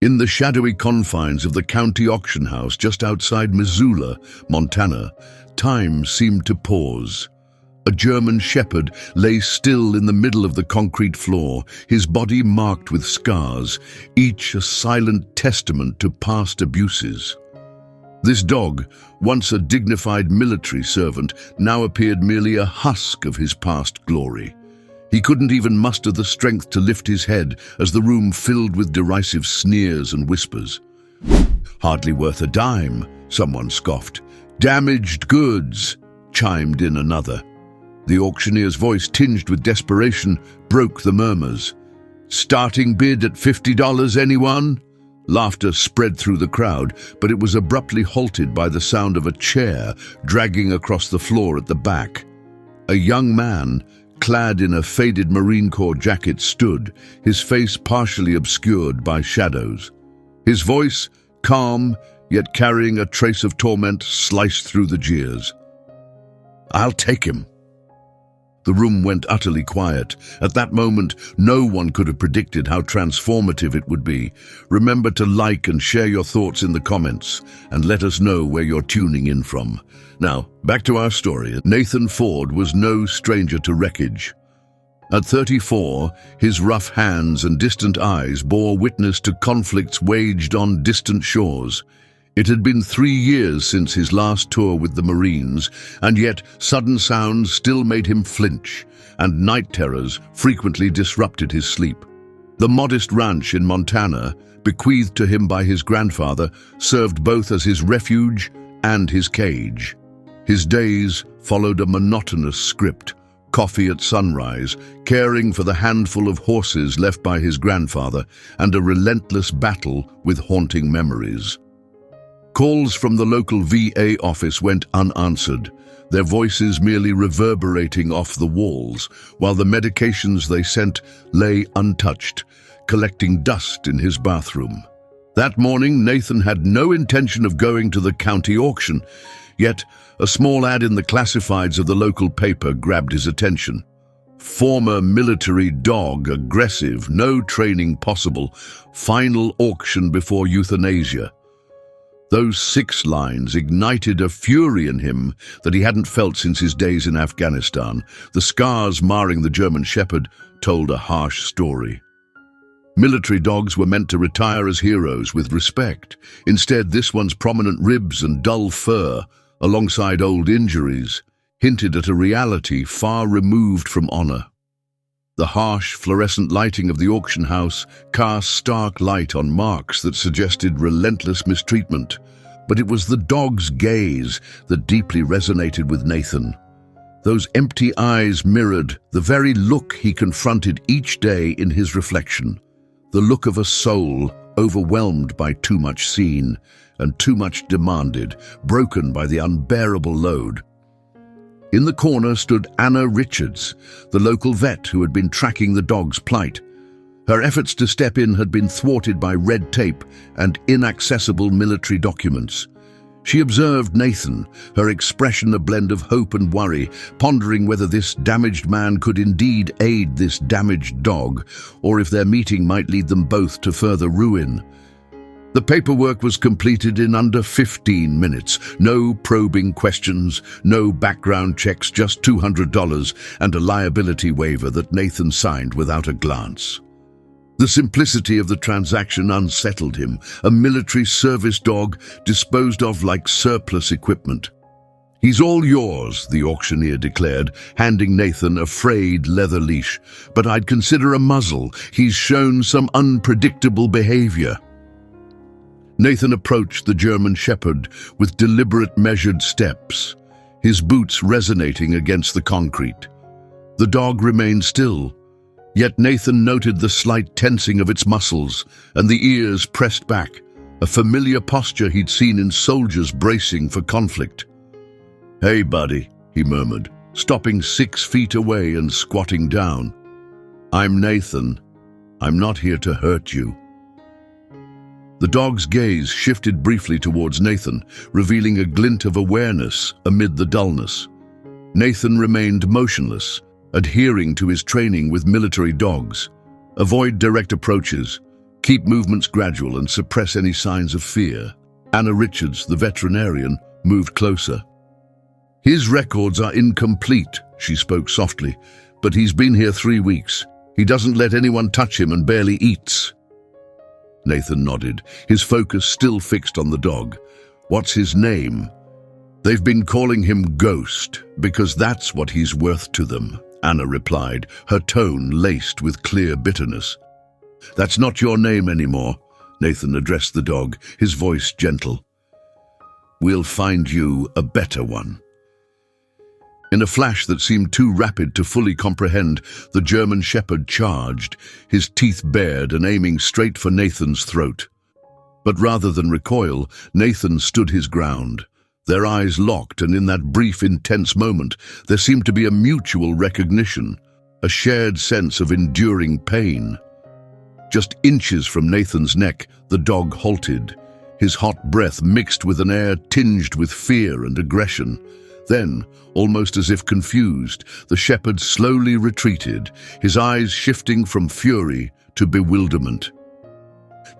In the shadowy confines of the county auction house just outside Missoula, Montana, time seemed to pause. A German shepherd lay still in the middle of the concrete floor, his body marked with scars, each a silent testament to past abuses. This dog, once a dignified military servant, now appeared merely a husk of his past glory. He couldn't even muster the strength to lift his head as the room filled with derisive sneers and whispers. "Hardly worth a dime," someone scoffed. "Damaged goods," chimed in another. The auctioneer's voice, tinged with desperation, broke the murmurs. "Starting bid at $50, anyone?" Laughter spread through the crowd, but it was abruptly halted by the sound of a chair dragging across the floor at the back. A young man, clad in a faded Marine Corps jacket, stood, his face partially obscured by shadows. His voice, calm, yet carrying a trace of torment, sliced through the jeers. "I'll take him." The room went utterly quiet. At that moment, no one could have predicted how transformative it would be. Remember to like and share your thoughts in the comments, and let us know where you're tuning in from. Now, back to our story. Nathan Ford was no stranger to wreckage. At 34, his rough hands and distant eyes bore witness to conflicts waged on distant shores. It had been 3 years since his last tour with the Marines, and yet sudden sounds still made him flinch, and night terrors frequently disrupted his sleep. The modest ranch in Montana, bequeathed to him by his grandfather, served both as his refuge and his cage. His days followed a monotonous script: coffee at sunrise, caring for the handful of horses left by his grandfather, and a relentless battle with haunting memories. Calls from the local VA office went unanswered, their voices merely reverberating off the walls, while the medications they sent lay untouched, collecting dust in his bathroom. That morning, Nathan had no intention of going to the county auction, yet a small ad in the classifieds of the local paper grabbed his attention. "Former military dog, aggressive, no training possible, final auction before euthanasia." Those 6 lines ignited a fury in him that he hadn't felt since his days in Afghanistan. The scars marring the German shepherd told a harsh story. Military dogs were meant to retire as heroes with respect. Instead, this one's prominent ribs and dull fur, alongside old injuries, hinted at a reality far removed from honor. The harsh, fluorescent lighting of the auction house cast stark light on marks that suggested relentless mistreatment, but it was the dog's gaze that deeply resonated with Nathan. Those empty eyes mirrored the very look he confronted each day in his reflection, the look of a soul overwhelmed by too much seen and too much demanded, broken by the unbearable load. In the corner stood Anna Richards, the local vet who had been tracking the dog's plight. Her efforts to step in had been thwarted by red tape and inaccessible military documents. She observed Nathan, her expression a blend of hope and worry, pondering whether this damaged man could indeed aid this damaged dog, or if their meeting might lead them both to further ruin. The paperwork was completed in under 15 minutes. No probing questions, no background checks, just $200 and a liability waiver that Nathan signed without a glance. The simplicity of the transaction unsettled him, a military service dog disposed of like surplus equipment. "He's all yours," the auctioneer declared, handing Nathan a frayed leather leash. "But I'd consider a muzzle. He's shown some unpredictable behavior." Nathan approached the German shepherd with deliberate, measured steps, his boots resonating against the concrete. The dog remained still, yet Nathan noted the slight tensing of its muscles and the ears pressed back, a familiar posture he'd seen in soldiers bracing for conflict. "Hey, buddy," he murmured, stopping 6 feet away and squatting down. "I'm Nathan. I'm not here to hurt you." The dog's gaze shifted briefly towards Nathan, revealing a glint of awareness amid the dullness. Nathan remained motionless, adhering to his training with military dogs. Avoid direct approaches. Keep movements gradual and suppress any signs of fear. Anna Richards, the veterinarian, moved closer. His records are incomplete, she spoke softly, but he's been here 3 weeks. He doesn't let anyone touch him and barely eats. Nathan nodded, his focus still fixed on the dog. What's his name? They've been calling him Ghost, because that's what he's worth to them, Anna replied, her tone laced with clear bitterness. That's not your name anymore, Nathan addressed the dog, his voice gentle. We'll find you a better one. In a flash that seemed too rapid to fully comprehend, the German Shepherd charged, his teeth bared and aiming straight for Nathan's throat. But rather than recoil, Nathan stood his ground. Their eyes locked, and in that brief, intense moment, there seemed to be a mutual recognition, a shared sense of enduring pain. Just inches from Nathan's neck, the dog halted, his hot breath mixed with an air tinged with fear and aggression. Then, almost as if confused, the shepherd slowly retreated, his eyes shifting from fury to bewilderment.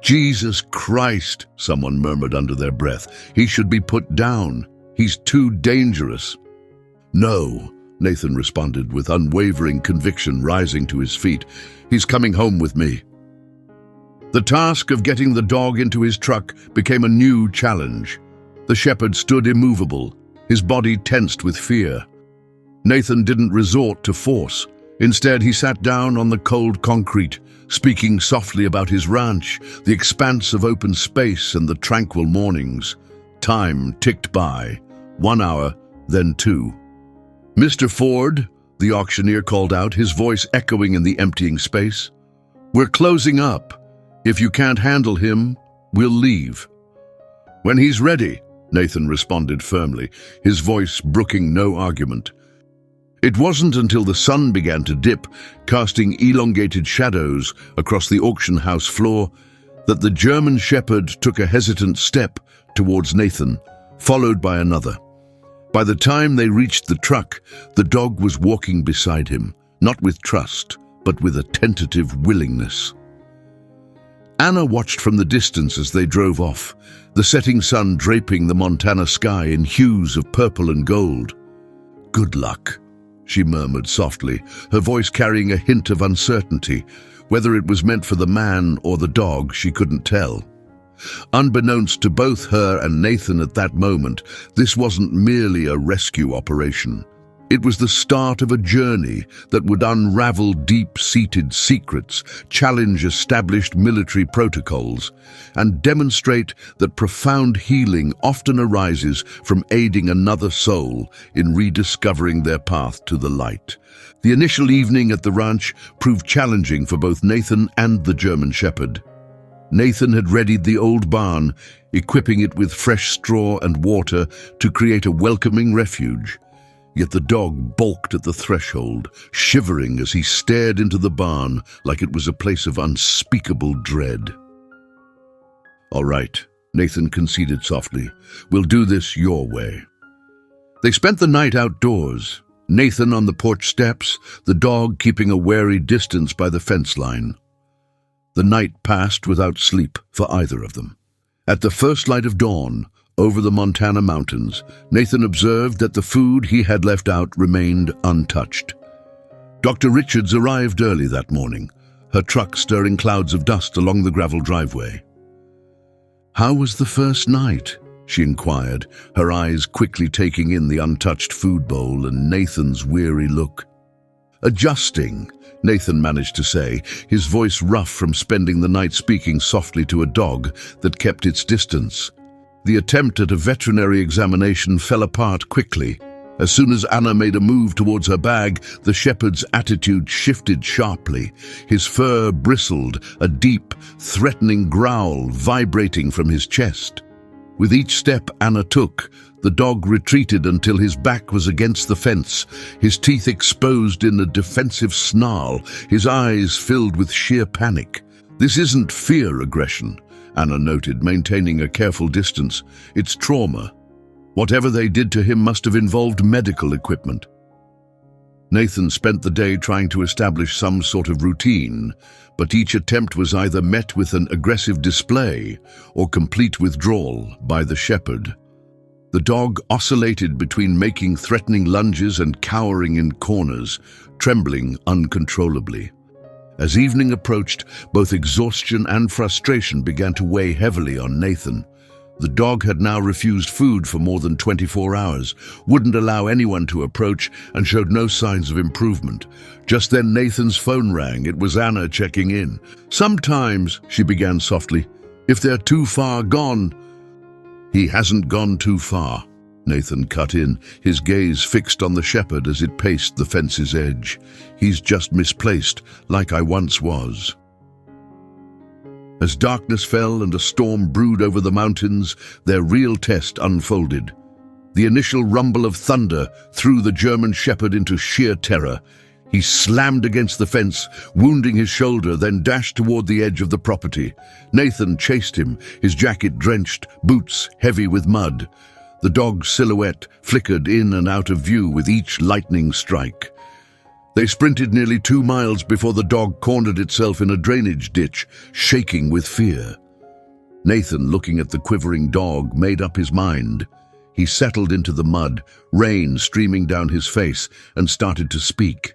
Jesus Christ, someone murmured under their breath. He should be put down. He's too dangerous. No, Nathan responded with unwavering conviction, rising to his feet. He's coming home with me. The task of getting the dog into his truck became a new challenge. The shepherd stood immovable, his body tensed with fear. Nathan didn't resort to force. Instead, he sat down on the cold concrete, speaking softly about his ranch, the expanse of open space and the tranquil mornings. Time ticked by, 1 hour, then 2. Mr. Ford, the auctioneer called out, his voice echoing in the emptying space. We're closing up. If you can't handle him, we'll leave. When he's ready, Nathan responded firmly, his voice brooking no argument. It wasn't until the sun began to dip, casting elongated shadows across the auction house floor, that the German Shepherd took a hesitant step towards Nathan, followed by another. By the time they reached the truck, the dog was walking beside him, not with trust, but with a tentative willingness. Anna watched from the distance as they drove off, the setting sun draping the Montana sky in hues of purple and gold. Good luck, she murmured softly, her voice carrying a hint of uncertainty. Whether it was meant for the man or the dog, she couldn't tell. Unbeknownst to both her and Nathan at that moment, this wasn't merely a rescue operation. It was the start of a journey that would unravel deep-seated secrets, challenge established military protocols, and demonstrate that profound healing often arises from aiding another soul in rediscovering their path to the light. The initial evening at the ranch proved challenging for both Nathan and the German Shepherd. Nathan had readied the old barn, equipping it with fresh straw and water to create a welcoming refuge. Yet the dog balked at the threshold, shivering as he stared into the barn like it was a place of unspeakable dread. All right, Nathan conceded softly. We'll do this your way. They spent the night outdoors, Nathan on the porch steps, the dog keeping a wary distance by the fence line. The night passed without sleep for either of them. At the first light of dawn, over the Montana mountains, Nathan observed that the food he had left out remained untouched. Dr. Richards arrived early that morning, her truck stirring clouds of dust along the gravel driveway. How was the first night? She inquired, her eyes quickly taking in the untouched food bowl and Nathan's weary look. Adjusting, Nathan managed to say, his voice rough from spending the night speaking softly to a dog that kept its distance. The attempt at a veterinary examination fell apart quickly. As soon as Anna made a move towards her bag, the shepherd's attitude shifted sharply. His fur bristled, a deep, threatening growl vibrating from his chest. With each step Anna took, the dog retreated until his back was against the fence, his teeth exposed in a defensive snarl, his eyes filled with sheer panic. This isn't fear aggression, Anna noted, maintaining a careful distance. It's trauma. Whatever they did to him must have involved medical equipment. Nathan spent the day trying to establish some sort of routine, but each attempt was either met with an aggressive display or complete withdrawal by the shepherd. The dog oscillated between making threatening lunges and cowering in corners, trembling uncontrollably. As evening approached, both exhaustion and frustration began to weigh heavily on Nathan. The dog had now refused food for more than 24 hours, wouldn't allow anyone to approach, and showed no signs of improvement. Just then Nathan's phone rang. It was Anna checking in. "Sometimes," she began softly, "if they're too far gone." "He hasn't gone too far," Nathan cut in, his gaze fixed on the shepherd as it paced the fence's edge. "He's just misplaced, like I once was." As darkness fell and a storm brewed over the mountains, their real test unfolded. The initial rumble of thunder threw the German shepherd into sheer terror. He slammed against the fence, wounding his shoulder, then dashed toward the edge of the property. Nathan chased him, his jacket drenched, boots heavy with mud. The dog's silhouette flickered in and out of view with each lightning strike. They sprinted nearly 2 miles before the dog cornered itself in a drainage ditch, shaking with fear. Nathan, looking at the quivering dog, made up his mind. He settled into the mud, rain streaming down his face, and started to speak.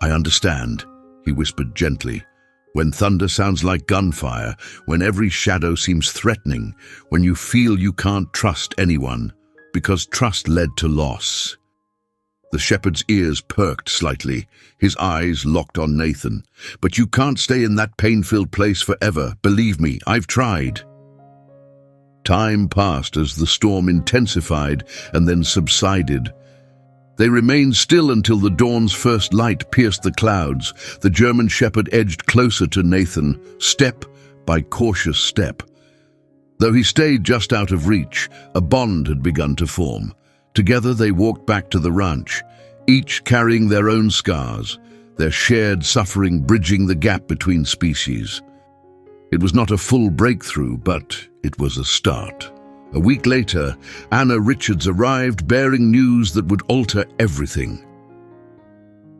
"I understand," he whispered gently. "When thunder sounds like gunfire, when every shadow seems threatening, when you feel you can't trust anyone, because trust led to loss." The shepherd's ears perked slightly, his eyes locked on Nathan. "But you can't stay in that pain-filled place forever. Believe me, I've tried." Time passed as the storm intensified and then subsided. They remained still until the dawn's first light pierced the clouds. The German shepherd edged closer to Nathan, step by cautious step. Though he stayed just out of reach, a bond had begun to form. Together they walked back to the ranch, each carrying their own scars, their shared suffering bridging the gap between species. It was not a full breakthrough, but it was a start. A week later, Anna Richards arrived bearing news that would alter everything.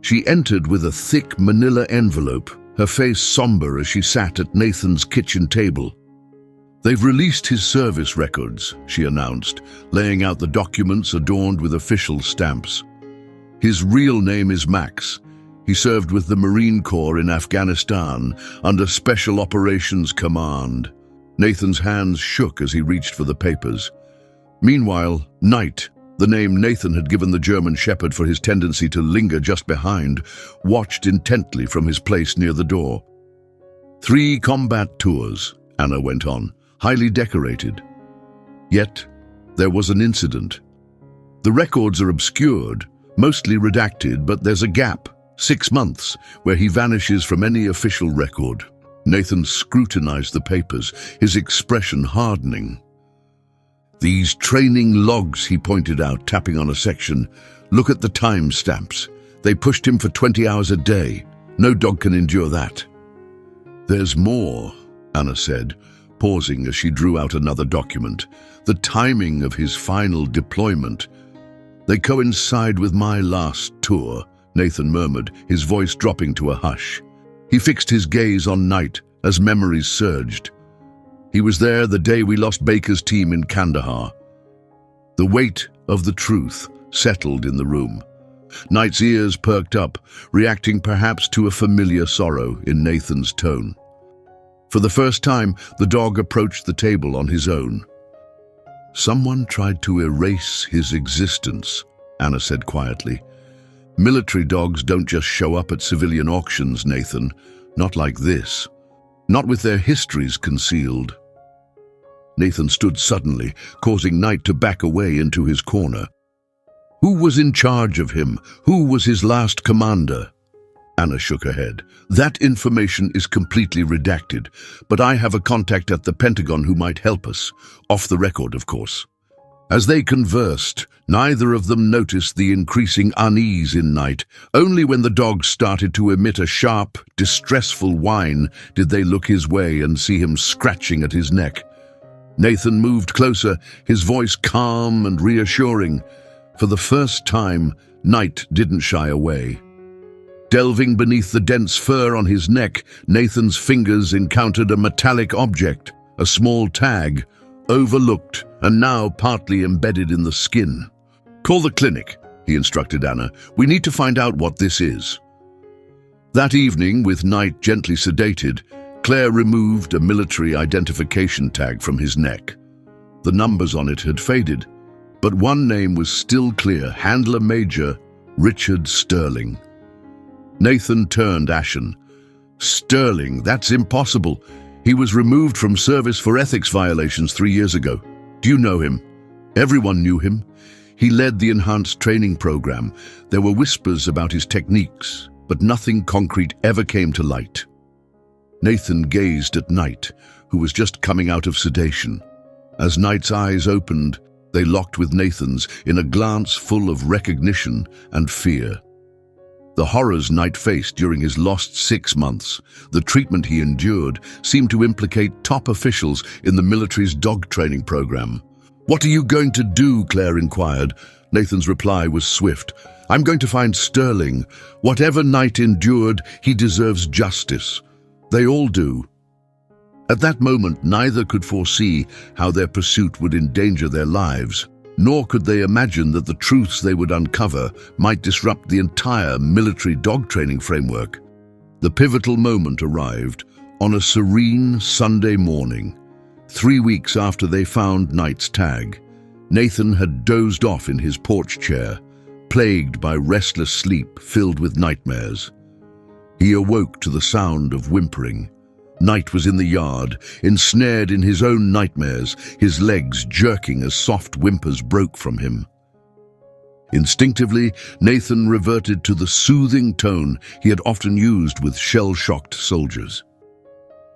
She entered with a thick manila envelope, her face somber as she sat at Nathan's kitchen table. "They've released his service records," she announced, laying out the documents adorned with official stamps. "His real name is Max. He served with the Marine Corps in Afghanistan under Special Operations Command." Nathan's hands shook as he reached for the papers. Meanwhile, Knight, the name Nathan had given the German shepherd for his tendency to linger just behind, watched intently from his place near the door. "3 combat tours," Anna went on, "highly decorated. Yet, there was an incident. The records are obscured, mostly redacted, but there's a gap, 6 months, where he vanishes from any official record." Nathan scrutinized the papers, his expression hardening. "These training logs," he pointed out, tapping on a section. "Look at the time stamps. They pushed him for 20 hours a day. No dog can endure that." "There's more," Anna said, pausing as she drew out another document. "The timing of his final deployment. They coincide with my last tour," Nathan murmured, his voice dropping to a hush. He fixed his gaze on Knight as memories surged. "He was there the day we lost Baker's team in Kandahar." The weight of the truth settled in the room. Knight's ears perked up, reacting perhaps to a familiar sorrow in Nathan's tone. For the first time, the dog approached the table on his own. "Someone tried to erase his existence," Anna said quietly. "Military dogs don't just show up at civilian auctions, Nathan. Not like this. Not with their histories concealed." Nathan stood suddenly, causing Knight to back away into his corner. "Who was in charge of him? Who was his last commander?" Anna shook her head. "That information is completely redacted, but I have a contact at the Pentagon who might help us. Off the record, of course." As they conversed, neither of them noticed the increasing unease in Knight. Only when the dog started to emit a sharp, distressful whine did they look his way and see him scratching at his neck. Nathan moved closer, his voice calm and reassuring. For the first time, Knight didn't shy away. Delving beneath the dense fur on his neck, Nathan's fingers encountered a metallic object, a small tag, overlooked and now partly embedded in the skin. "Call the clinic," he instructed Anna. "We need to find out what this is." That evening, with Knight gently sedated, Claire removed a military identification tag from his neck. The numbers on it had faded, but one name was still clear: Handler Major Richard Sterling. Nathan turned ashen. "Sterling, that's impossible. He was removed from service for ethics violations 3 years ago. Do you know him?" Everyone knew him. He led the enhanced training program. There were whispers about his techniques, but nothing concrete ever came to light. Nathan gazed at Knight, who was just coming out of sedation. As Knight's eyes opened, they locked with Nathan's in a glance full of recognition and fear. The horrors Knight faced during his lost 6 months, the treatment he endured, seemed to implicate top officials in the military's dog training program. "What are you going to do?" Claire inquired. Nathan's reply was swift. "I'm going to find Sterling. Whatever Knight endured, he deserves justice. They all do." At that moment, neither could foresee how their pursuit would endanger their lives, nor could they imagine that the truths they would uncover might disrupt the entire military dog training framework. The pivotal moment arrived on a serene Sunday morning. 3 weeks after they found Knight's tag, Nathan had dozed off in his porch chair, plagued by restless sleep filled with nightmares. He awoke to the sound of whimpering. Knight was in the yard, ensnared in his own nightmares, his legs jerking as soft whimpers broke from him. Instinctively, Nathan reverted to the soothing tone he had often used with shell-shocked soldiers.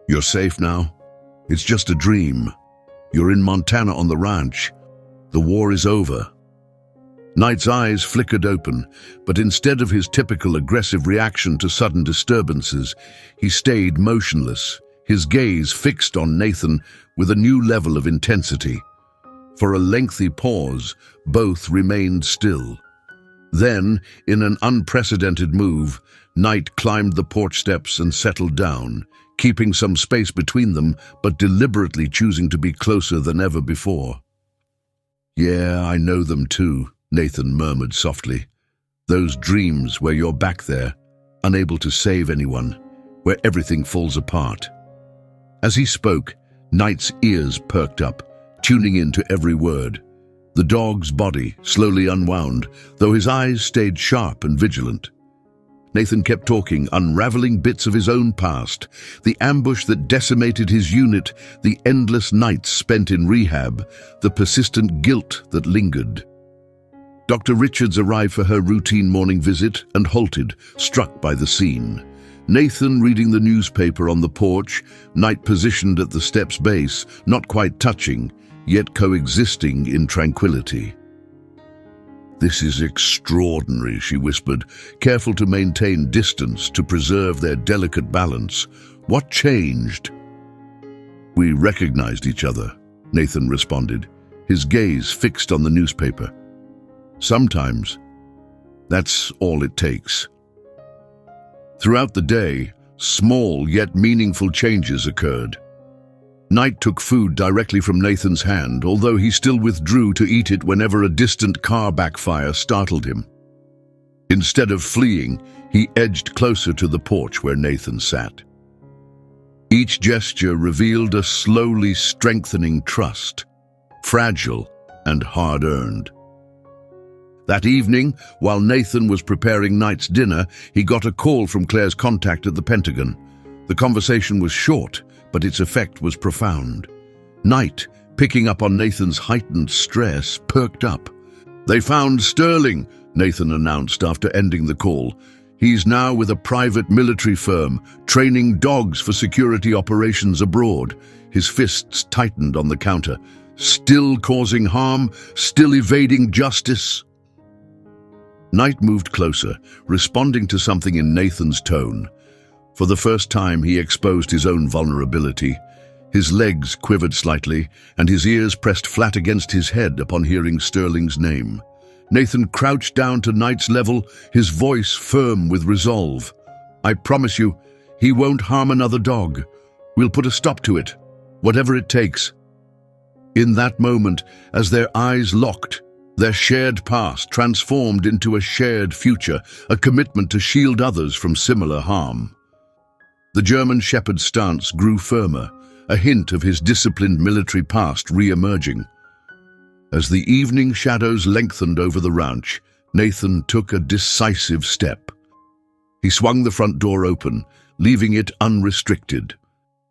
"You're safe now. It's just a dream. You're in Montana on the ranch. The war is over." Knight's eyes flickered open, but instead of his typical aggressive reaction to sudden disturbances, he stayed motionless, his gaze fixed on Nathan with a new level of intensity. For a lengthy pause, both remained still. Then, in an unprecedented move, Knight climbed the porch steps and settled down, keeping some space between them, but deliberately choosing to be closer than ever before. "Yeah, I know them too," Nathan murmured softly. "Those dreams where you're back there, unable to save anyone, where everything falls apart." As he spoke, Knight's ears perked up, tuning in to every word. The dog's body slowly unwound, though his eyes stayed sharp and vigilant. Nathan kept talking, unraveling bits of his own past, the ambush that decimated his unit, the endless nights spent in rehab, the persistent guilt that lingered. Dr. Richards arrived for her routine morning visit and halted, struck by the scene. Nathan reading the newspaper on the porch, Knight positioned at the step's base, not quite touching, yet coexisting in tranquility. "This is extraordinary," she whispered, careful to maintain distance to preserve their delicate balance. "What changed?" "We recognized each other," Nathan responded, his gaze fixed on the newspaper. "Sometimes, that's all it takes." Throughout the day, small yet meaningful changes occurred. Knight took food directly from Nathan's hand, although he still withdrew to eat it whenever a distant car backfire startled him. Instead of fleeing, he edged closer to the porch where Nathan sat. Each gesture revealed a slowly strengthening trust, fragile and hard-earned. That evening, while Nathan was preparing Knight's dinner, he got a call from Claire's contact at the Pentagon. The conversation was short, but its effect was profound. Knight, picking up on Nathan's heightened stress, perked up. "They found Sterling," Nathan announced after ending the call. "He's now with a private military firm, training dogs for security operations abroad." His fists tightened on the counter. "Still causing harm, still evading justice." Knight moved closer, responding to something in Nathan's tone. For the first time, he exposed his own vulnerability. His legs quivered slightly, and his ears pressed flat against his head upon hearing Sterling's name. Nathan crouched down to Knight's level, his voice firm with resolve. "I promise you, he won't harm another dog. We'll put a stop to it, whatever it takes." In that moment, as their eyes locked, their shared past transformed into a shared future, a commitment to shield others from similar harm. The German Shepherd's stance grew firmer, a hint of his disciplined military past re-emerging. As the evening shadows lengthened over the ranch, Nathan took a decisive step. He swung the front door open, leaving it unrestricted.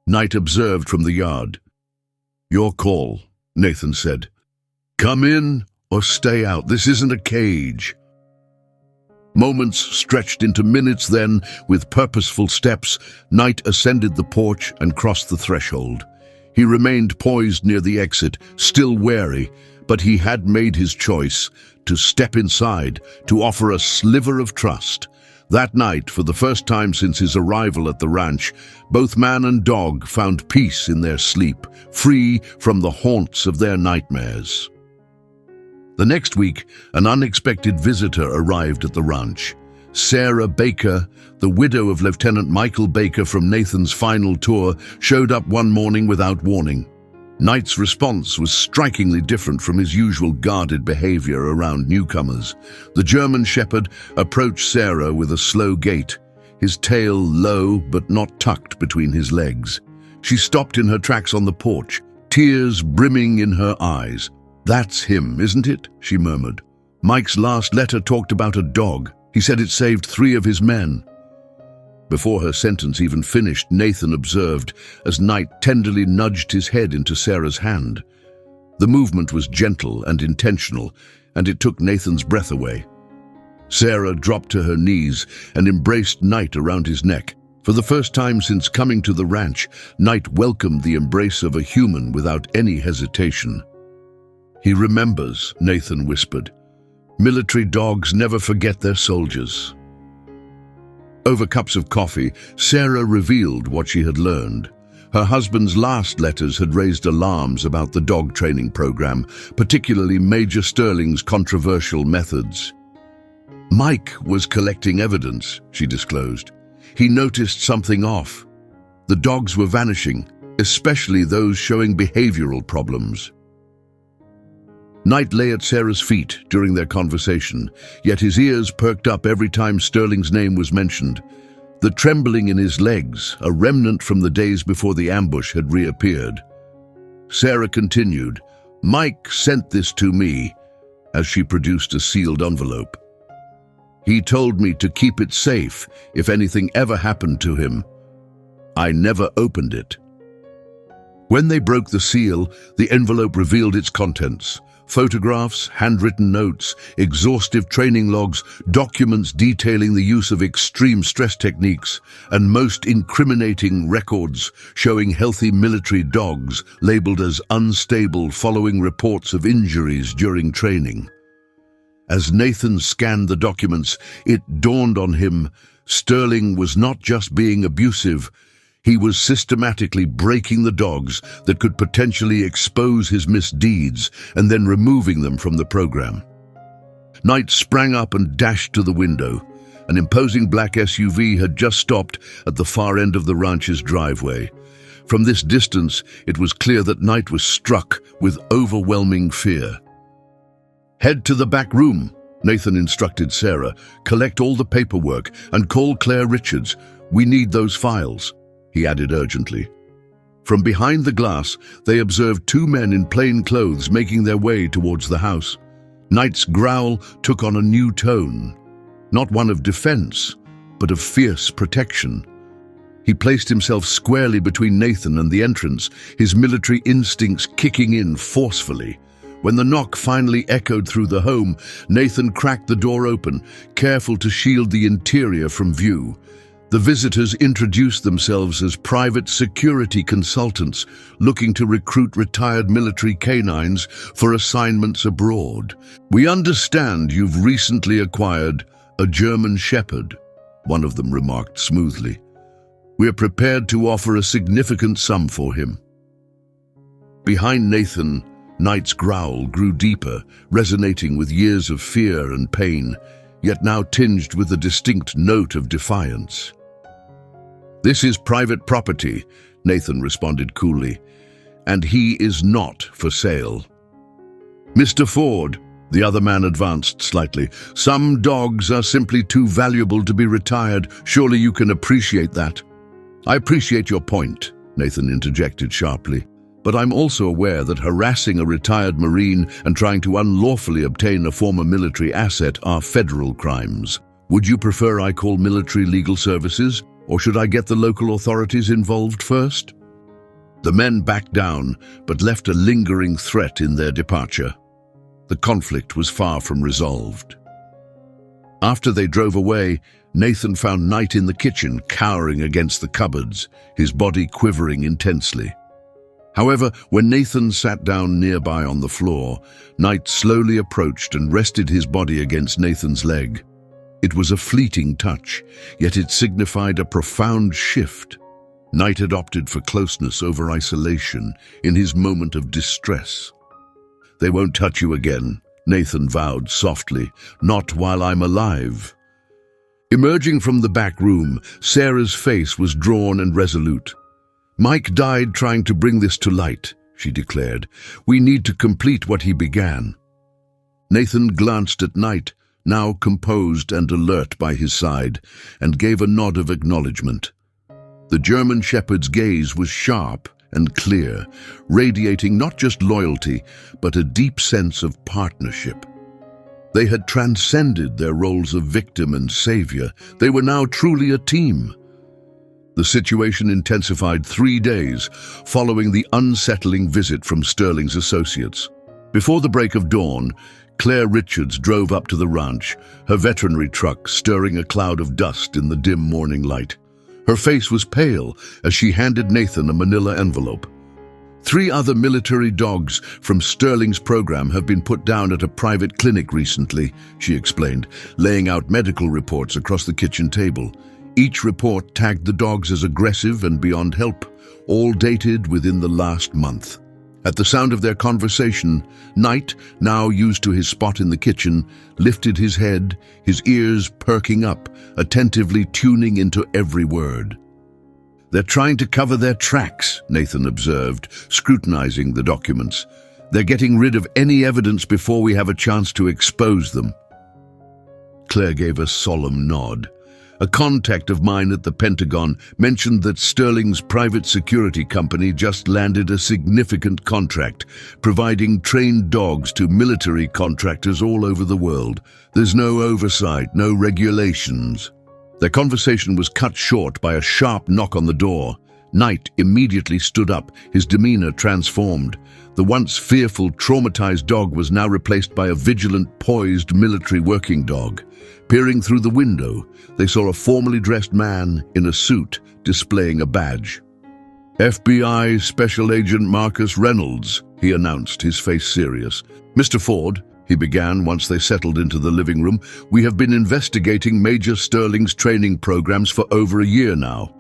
Knight observed from the yard. "Your call," Nathan said. "Come in or stay out. This isn't a cage." Moments stretched into minutes then, with purposeful steps, Knight ascended the porch and crossed the threshold. He remained poised near the exit, still wary, but he had made his choice to step inside, to offer a sliver of trust. That night, for the first time since his arrival at the ranch, both man and dog found peace in their sleep, free from the haunts of their nightmares. The next week, an unexpected visitor arrived at the ranch. Sarah Baker, the widow of Lieutenant Michael Baker from Nathan's final tour, showed up one morning without warning. Knight's response was strikingly different from his usual guarded behavior around newcomers. The German Shepherd approached Sarah with a slow gait, his tail low but not tucked between his legs. She stopped in her tracks on the porch, tears brimming in her eyes. "That's him, isn't it?" she murmured. "Mike's last letter talked about a dog. He said it saved 3 of his men." Before her sentence even finished, Nathan observed as Knight tenderly nudged his head into Sarah's hand. The movement was gentle and intentional, and it took Nathan's breath away. Sarah dropped to her knees and embraced Knight around his neck. For the first time since coming to the ranch, Knight welcomed the embrace of a human without any hesitation. "He remembers," Nathan whispered. "Military dogs never forget their soldiers." Over cups of coffee, Sarah revealed what she had learned. Her husband's last letters had raised alarms about the dog training program, particularly Major Sterling's controversial methods. "Mike was collecting evidence," she disclosed. "He noticed something off. The dogs were vanishing, especially those showing behavioral problems." Knight lay at Sarah's feet during their conversation, yet his ears perked up every time Sterling's name was mentioned. The trembling in his legs, a remnant from the days before the ambush, had reappeared. Sarah continued, "Mike sent this to me," as she produced a sealed envelope. "He told me to keep it safe if anything ever happened to him. I never opened it." When they broke the seal, the envelope revealed its contents. Photographs, handwritten notes, exhaustive training logs, documents detailing the use of extreme stress techniques, and most incriminating records showing healthy military dogs labeled as unstable following reports of injuries during training. As Nathan scanned the documents, it dawned on him Sterling was not just being abusive, he was systematically breaking the dogs that could potentially expose his misdeeds and then removing them from the program. Knight sprang up and dashed to the window. An imposing black SUV had just stopped at the far end of the ranch's driveway. From this distance, it was clear that Knight was struck with overwhelming fear. "Head to the back room," Nathan instructed Sarah. "Collect all the paperwork and call Claire Richards. We need those files," he added urgently. From behind the glass, they observed 2 men in plain clothes making their way towards the house. Knight's growl took on a new tone, not one of defense, but of fierce protection. He placed himself squarely between Nathan and the entrance, his military instincts kicking in forcefully. When the knock finally echoed through the home, Nathan cracked the door open, careful to shield the interior from view. The visitors introduced themselves as private security consultants looking to recruit retired military canines for assignments abroad. "We understand you've recently acquired a German Shepherd," one of them remarked smoothly. "We're prepared to offer a significant sum for him." Behind Nathan, Knight's growl grew deeper, resonating with years of fear and pain, yet now tinged with a distinct note of defiance. "This is private property," Nathan responded coolly, "and he is not for sale." "Mr. Ford," the other man advanced slightly, "some dogs are simply too valuable to be retired. Surely you can appreciate that." "I appreciate your point," Nathan interjected sharply, "but I'm also aware that harassing a retired Marine and trying to unlawfully obtain a former military asset are federal crimes. Would you prefer I call military legal services, or should I get the local authorities involved first?" The men backed down, but left a lingering threat in their departure. The conflict was far from resolved. After they drove away, Nathan found Knight in the kitchen, cowering against the cupboards, his body quivering intensely. However, when Nathan sat down nearby on the floor, Knight slowly approached and rested his body against Nathan's leg. It was a fleeting touch, yet it signified a profound shift. Knight had opted for closeness over isolation in his moment of distress. "They won't touch you again," Nathan vowed softly, "not while I'm alive." Emerging from the back room, Sarah's face was drawn and resolute. "Mike died trying to bring this to light," she declared. "We need to complete what he began." Nathan glanced at Knight, now composed and alert by his side, and gave a nod of acknowledgement. The German shepherd's gaze was sharp and clear, radiating not just loyalty, but a deep sense of partnership. They had transcended their roles of victim and savior. They were now truly a team. The situation intensified 3 days following the unsettling visit from Sterling's associates. Before the break of dawn, Claire Richards drove up to the ranch, her veterinary truck stirring a cloud of dust in the dim morning light. Her face was pale as she handed Nathan a manila envelope. "3 other military dogs from Sterling's program have been put down at a private clinic recently," she explained, laying out medical reports across the kitchen table. Each report tagged the dogs as aggressive and beyond help, all dated within the last month. At the sound of their conversation, Knight, now used to his spot in the kitchen, lifted his head, his ears perking up, attentively tuning into every word. "They're trying to cover their tracks," Nathan observed, scrutinizing the documents. "They're getting rid of any evidence before we have a chance to expose them." Claire gave a solemn nod. "A contact of mine at the Pentagon mentioned that Sterling's private security company just landed a significant contract, providing trained dogs to military contractors all over the world. There's no oversight, no regulations." Their conversation was cut short by a sharp knock on the door. Knight immediately stood up, his demeanor transformed. The once fearful, traumatized dog was now replaced by a vigilant, poised military working dog. Peering through the window, they saw a formally dressed man in a suit displaying a badge. "FBI Special Agent Marcus Reynolds," he announced, his face serious. "Mr. Ford," he began once they settled into the living room, "we have been investigating Major Sterling's training programs for over a year now.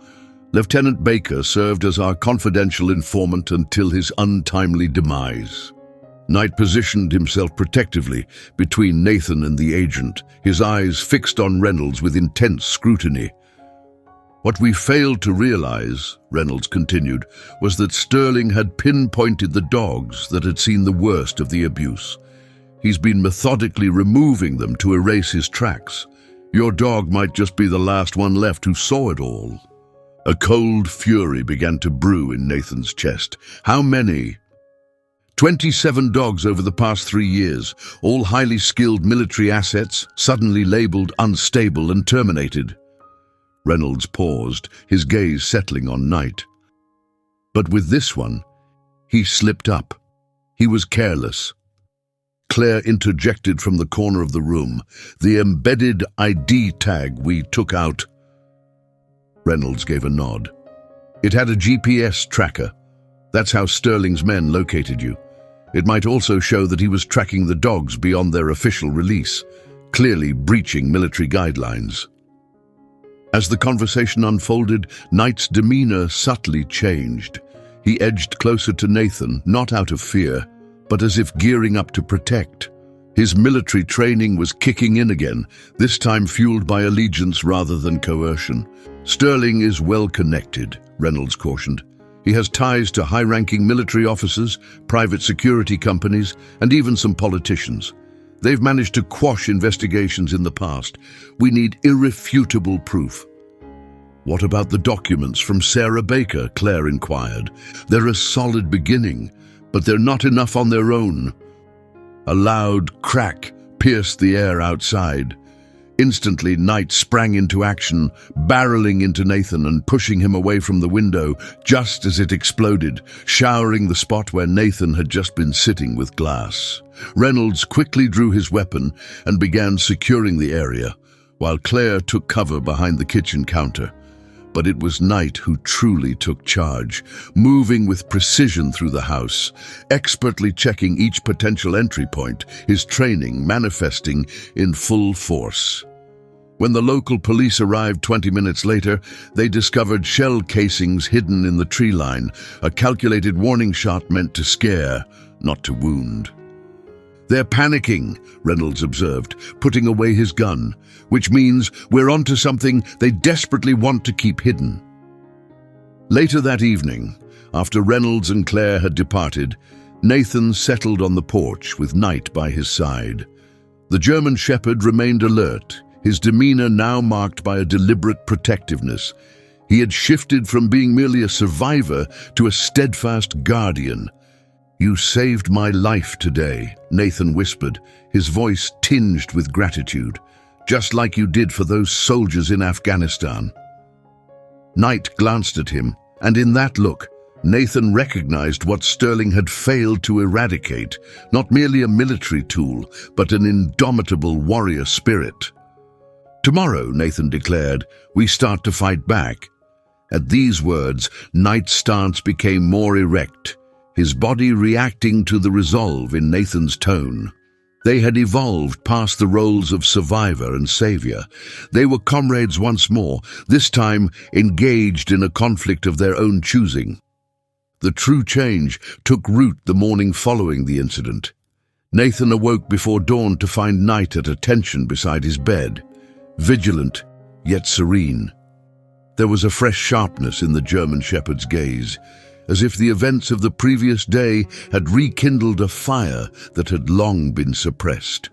Lieutenant Baker served as our confidential informant until his untimely demise." Knight positioned himself protectively between Nathan and the agent, his eyes fixed on Reynolds with intense scrutiny. "What we failed to realize," Reynolds continued, "was that Sterling had pinpointed the dogs that had seen the worst of the abuse. He's been methodically removing them to erase his tracks. Your dog might just be the last one left who saw it all." A cold fury began to brew in Nathan's chest. "How many?" 27 dogs over the past 3 years, all highly skilled military assets, suddenly labeled unstable and terminated. Reynolds paused, his gaze settling on Knight. But with this one, he slipped up. He was careless. Claire interjected from the corner of the room. "The embedded ID tag we took out." Reynolds gave a nod. "It had a GPS tracker. That's how Sterling's men located you. It might also show that he was tracking the dogs beyond their official release, clearly breaching military guidelines." As the conversation unfolded, Knight's demeanor subtly changed. He edged closer to Nathan, not out of fear, but as if gearing up to protect. His military training was kicking in again, this time fueled by allegiance rather than coercion. Sterling is well connected, Reynolds cautioned. He has ties to high-ranking military officers, private security companies, and even some politicians. They've managed to quash investigations in the past. We need irrefutable proof. What about the documents from Sarah Baker? Claire inquired. They're a solid beginning, but they're not enough on their own. A loud crack pierced the air outside. Instantly, Knight sprang into action, barreling into Nathan and pushing him away from the window just as it exploded, showering the spot where Nathan had just been sitting with glass. Reynolds quickly drew his weapon and began securing the area, while Claire took cover behind the kitchen counter. But it was Knight who truly took charge, moving with precision through the house, expertly checking each potential entry point, his training manifesting in full force. When the local police arrived 20 minutes later, they discovered shell casings hidden in the tree line, a calculated warning shot meant to scare, not to wound. They're panicking, Reynolds observed, putting away his gun, which means we're onto something they desperately want to keep hidden. Later that evening, after Reynolds and Claire had departed, Nathan settled on the porch with Knight by his side. The German Shepherd remained alert, his demeanor now marked by a deliberate protectiveness. He had shifted from being merely a survivor to a steadfast guardian. "You saved my life today," Nathan whispered, his voice tinged with gratitude, "just like you did for those soldiers in Afghanistan." Knight glanced at him, and in that look, Nathan recognized what Sterling had failed to eradicate, not merely a military tool, but an indomitable warrior spirit. "Tomorrow," Nathan declared, "we start to fight back." At these words, Knight's stance became more erect, his body reacting to the resolve in Nathan's tone. They had evolved past the roles of survivor and savior. They were comrades once more, this time engaged in a conflict of their own choosing. The true change took root the morning following the incident. Nathan awoke before dawn to find Knight at attention beside his bed, vigilant yet serene. There was a fresh sharpness in the German Shepherd's gaze, as if the events of the previous day had rekindled a fire that had long been suppressed.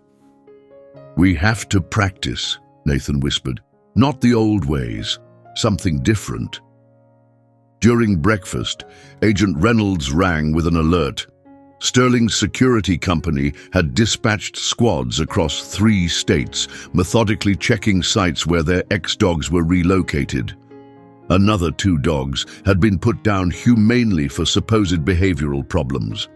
"We have to practice," Nathan whispered. "Not the old ways, something different." During breakfast, Agent Reynolds rang with an alert. Sterling's security company had dispatched squads across 3 states, methodically checking sites where their ex-dogs were relocated. Another 2 dogs had been put down humanely for supposed behavioral problems.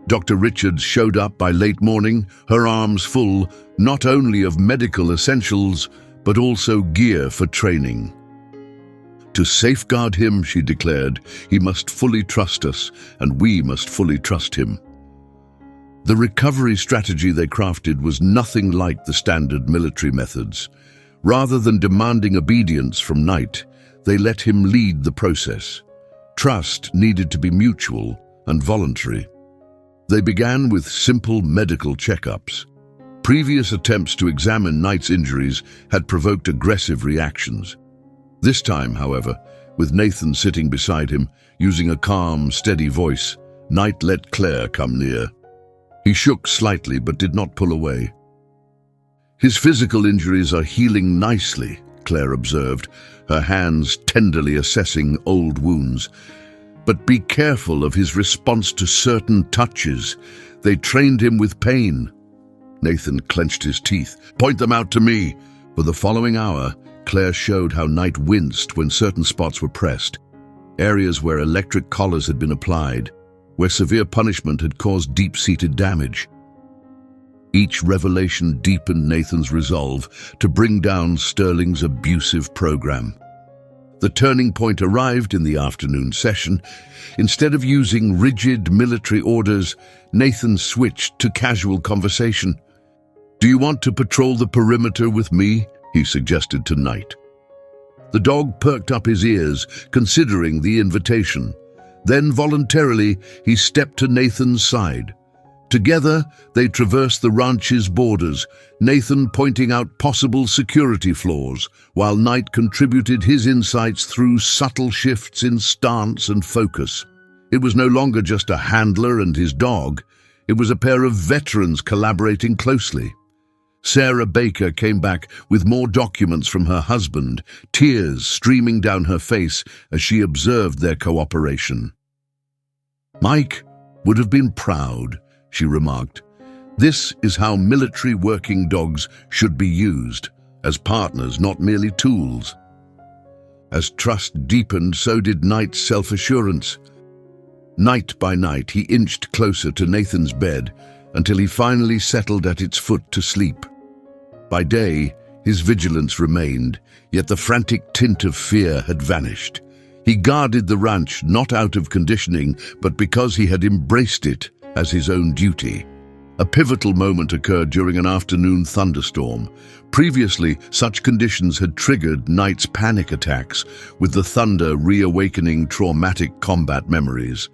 Dr. Richards showed up by late morning, her arms full not only of medical essentials, but also gear for training. "To safeguard him," she declared, "he must fully trust us, and we must fully trust him." The recovery strategy they crafted was nothing like the standard military methods. Rather than demanding obedience from Knight, they let him lead the process. Trust needed to be mutual and voluntary. They began with simple medical checkups. Previous attempts to examine Knight's injuries had provoked aggressive reactions. This time, however, with Nathan sitting beside him, using a calm, steady voice, Knight let Claire come near. He shook slightly but did not pull away. "His physical injuries are healing nicely," Claire observed, her hands tenderly assessing old wounds. "But be careful of his response to certain touches. They trained him with pain." Nathan clenched his teeth. "Point them out to me." For the following hour, Claire showed how Knight winced when certain spots were pressed, areas where electric collars had been applied, where severe punishment had caused deep-seated damage. Each revelation deepened Nathan's resolve to bring down Sterling's abusive program. The turning point arrived in the afternoon session. Instead of using rigid military orders, Nathan switched to casual conversation. "Do you want to patrol the perimeter with me?" he suggested to Knight. The dog perked up his ears, considering the invitation. Then voluntarily, he stepped to Nathan's side. Together, they traversed the ranch's borders, Nathan pointing out possible security flaws, while Knight contributed his insights through subtle shifts in stance and focus. It was no longer just a handler and his dog. It was a pair of veterans collaborating closely. Sarah Baker came back with more documents from her husband, tears streaming down her face as she observed their cooperation. "Mike would have been proud," she remarked. "This is how military working dogs should be used, as partners, not merely tools." As trust deepened, so did Knight's self-assurance. Night by night, he inched closer to Nathan's bed until he finally settled at its foot to sleep. By day, his vigilance remained, yet the frantic tint of fear had vanished. He guarded the ranch not out of conditioning, but because he had embraced it as his own duty. A pivotal moment occurred during an afternoon thunderstorm. Previously, such conditions had triggered Knight's panic attacks, with the thunder reawakening traumatic combat memories.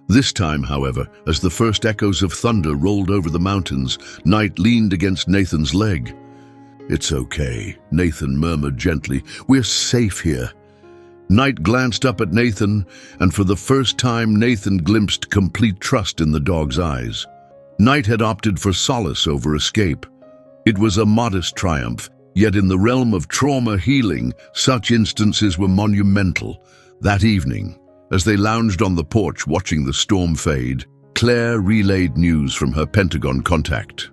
This time, however, as the first echoes of thunder rolled over the mountains, Knight leaned against Nathan's leg. "It's okay," Nathan murmured gently. "We're safe here." Knight glanced up at Nathan, and for the first time Nathan glimpsed complete trust in the dog's eyes. Knight had opted for solace over escape. It was a modest triumph, yet in the realm of trauma healing, such instances were monumental. That evening, as they lounged on the porch watching the storm fade, Claire relayed news from her Pentagon contact.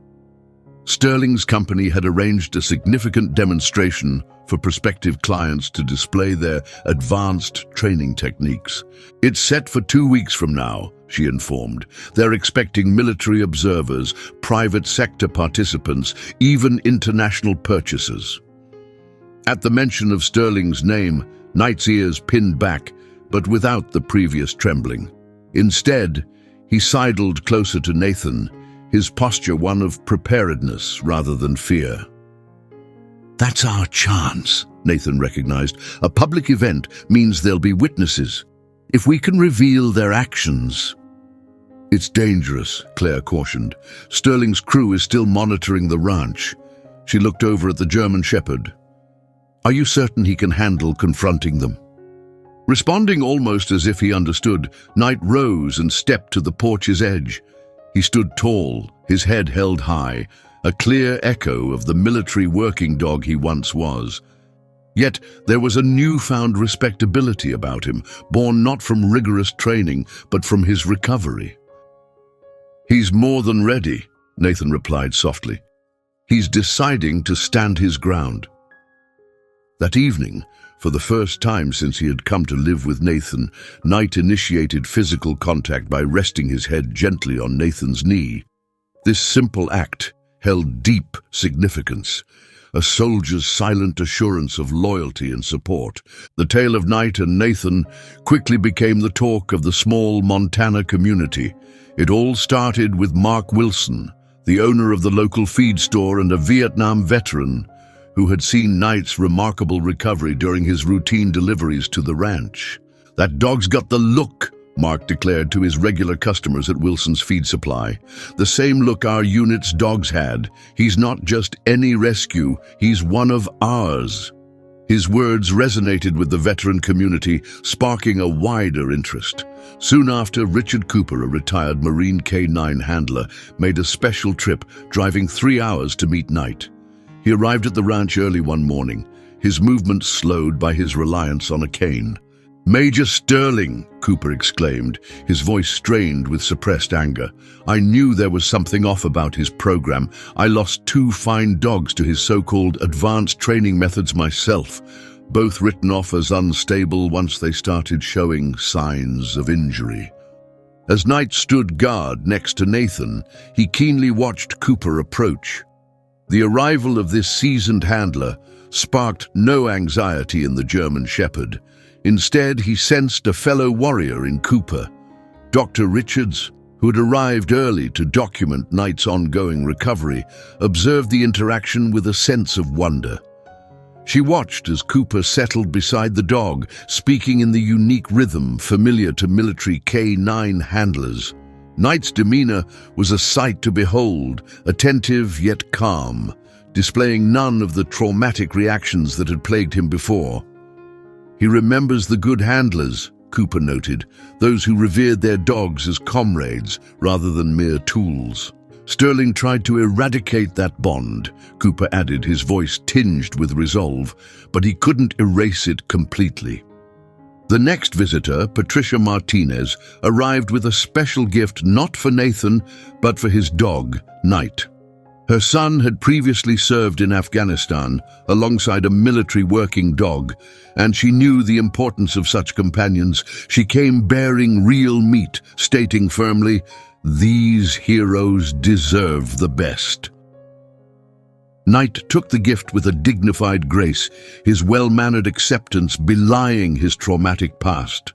Sterling's company had arranged a significant demonstration for prospective clients to display their advanced training techniques. "It's set for 2 weeks from now," she informed. "They're expecting military observers, private sector participants, even international purchasers." At the mention of Sterling's name, Knight's ears pinned back, but without the previous trembling. Instead, he sidled closer to Nathan, his posture one of preparedness rather than fear. "That's our chance," Nathan recognized. "A public event means there'll be witnesses. If we can reveal their actions—" "It's dangerous," Claire cautioned. "Sterling's crew is still monitoring the ranch." She looked over at the German Shepherd. "Are you certain he can handle confronting them?" Responding almost as if he understood, Knight rose and stepped to the porch's edge. He stood tall, his head held high, a clear echo of the military working dog he once was. Yet there was a newfound respectability about him, born not from rigorous training, but from his recovery. "He's more than ready," Nathan replied softly. "He's deciding to stand his ground." That evening, for the first time since he had come to live with Nathan, Knight initiated physical contact by resting his head gently on Nathan's knee. This simple act held deep significance, a soldier's silent assurance of loyalty and support. The tale of Knight and Nathan quickly became the talk of the small Montana community. It all started with Mark Wilson, the owner of the local feed store and a Vietnam veteran, who had seen Knight's remarkable recovery during his routine deliveries to the ranch. "That dog's got the look," Mark declared to his regular customers at Wilson's feed supply. "The same look our unit's dogs had. He's not just any rescue, he's one of ours." His words resonated with the veteran community, sparking a wider interest. Soon after, Richard Cooper, a retired Marine K-9 handler, made a special trip, driving 3 hours to meet Knight. He arrived at the ranch early one morning, his movements slowed by his reliance on a cane. "Major Sterling," Cooper exclaimed, his voice strained with suppressed anger. "I knew there was something off about his program. I lost 2 fine dogs to his so-called advanced training methods myself, both written off as unstable once they started showing signs of injury." As Knight stood guard next to Nathan, he keenly watched Cooper approach. The arrival of this seasoned handler sparked no anxiety in the German Shepherd. Instead, he sensed a fellow warrior in Cooper. Dr. Richards, who had arrived early to document Knight's ongoing recovery, observed the interaction with a sense of wonder. She watched as Cooper settled beside the dog, speaking in the unique rhythm familiar to military K-9 handlers. Knight's demeanor was a sight to behold, attentive yet calm, displaying none of the traumatic reactions that had plagued him before. He remembers the good handlers, Cooper noted, those who revered their dogs as comrades rather than mere tools. Sterling tried to eradicate that bond, Cooper added, his voice tinged with resolve, but he couldn't erase it completely. The next visitor, Patricia Martinez, arrived with a special gift not for Nathan, but for his dog, Knight. Her son had previously served in Afghanistan alongside a military working dog, and she knew the importance of such companions. She came bearing real meat, stating firmly, "These heroes deserve the best." Knight took the gift with a dignified grace, his well-mannered acceptance belying his traumatic past.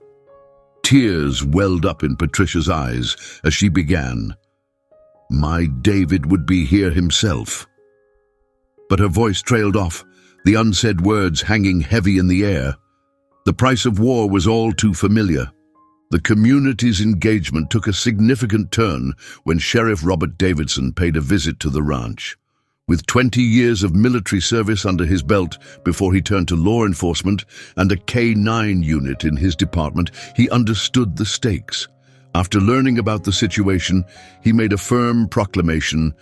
Tears welled up in Patricia's eyes as she began, "My David would be here himself." But her voice trailed off, the unsaid words hanging heavy in the air. The price of war was all too familiar. The community's engagement took a significant turn when Sheriff Robert Davidson paid a visit to the ranch. With 20 years of military service under his belt before he turned to law enforcement and a K-9 unit in his department, he understood the stakes. After learning about the situation, he made a firm proclamation.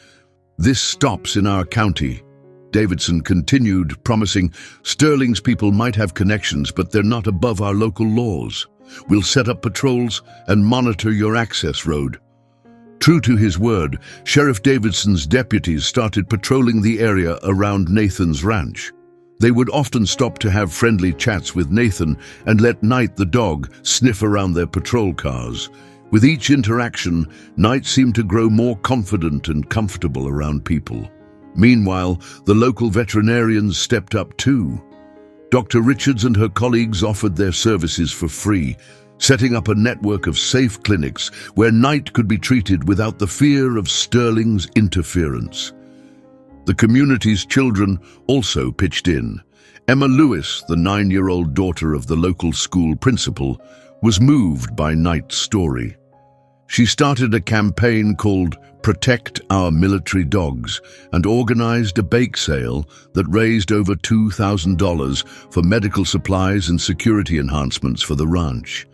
"This stops in our county." Davidson continued, promising, "Sterling's people might have connections, but they're not above our local laws. We'll set up patrols and monitor your access road." True to his word, Sheriff Davidson's deputies started patrolling the area around Nathan's ranch. They would often stop to have friendly chats with Nathan and let Knight the dog sniff around their patrol cars. With each interaction, Knight seemed to grow more confident and comfortable around people. Meanwhile, the local veterinarians stepped up too. Dr. Richards and her colleagues offered their services for free, setting up a network of safe clinics where Knight could be treated without the fear of Sterling's interference. The community's children also pitched in. Emma Lewis, the 9-year-old daughter of the local school principal, was moved by Knight's story. She started a campaign called Protect Our Military Dogs and organized a bake sale that raised over $2,000 for medical supplies and security enhancements for the ranch.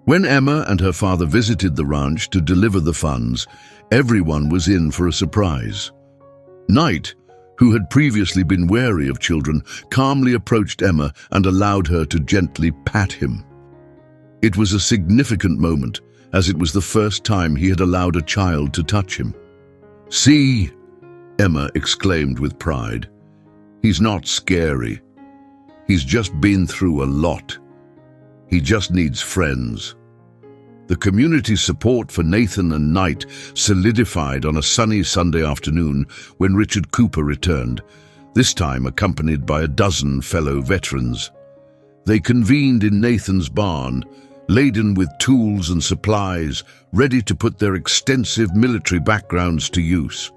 When Emma and her father visited the ranch to deliver the funds, everyone was in for a surprise. Knight, who had previously been wary of children, calmly approached Emma and allowed her to gently pat him. It was a significant moment, as it was the first time he had allowed a child to touch him. "See," Emma exclaimed with pride, "he's not scary. He's just been through a lot. He just needs friends." The community's support for Nathan and Knight solidified on a sunny Sunday afternoon when Richard Cooper returned, this time accompanied by a dozen fellow veterans. They convened in Nathan's barn, laden with tools and supplies, ready to put their extensive military backgrounds to use.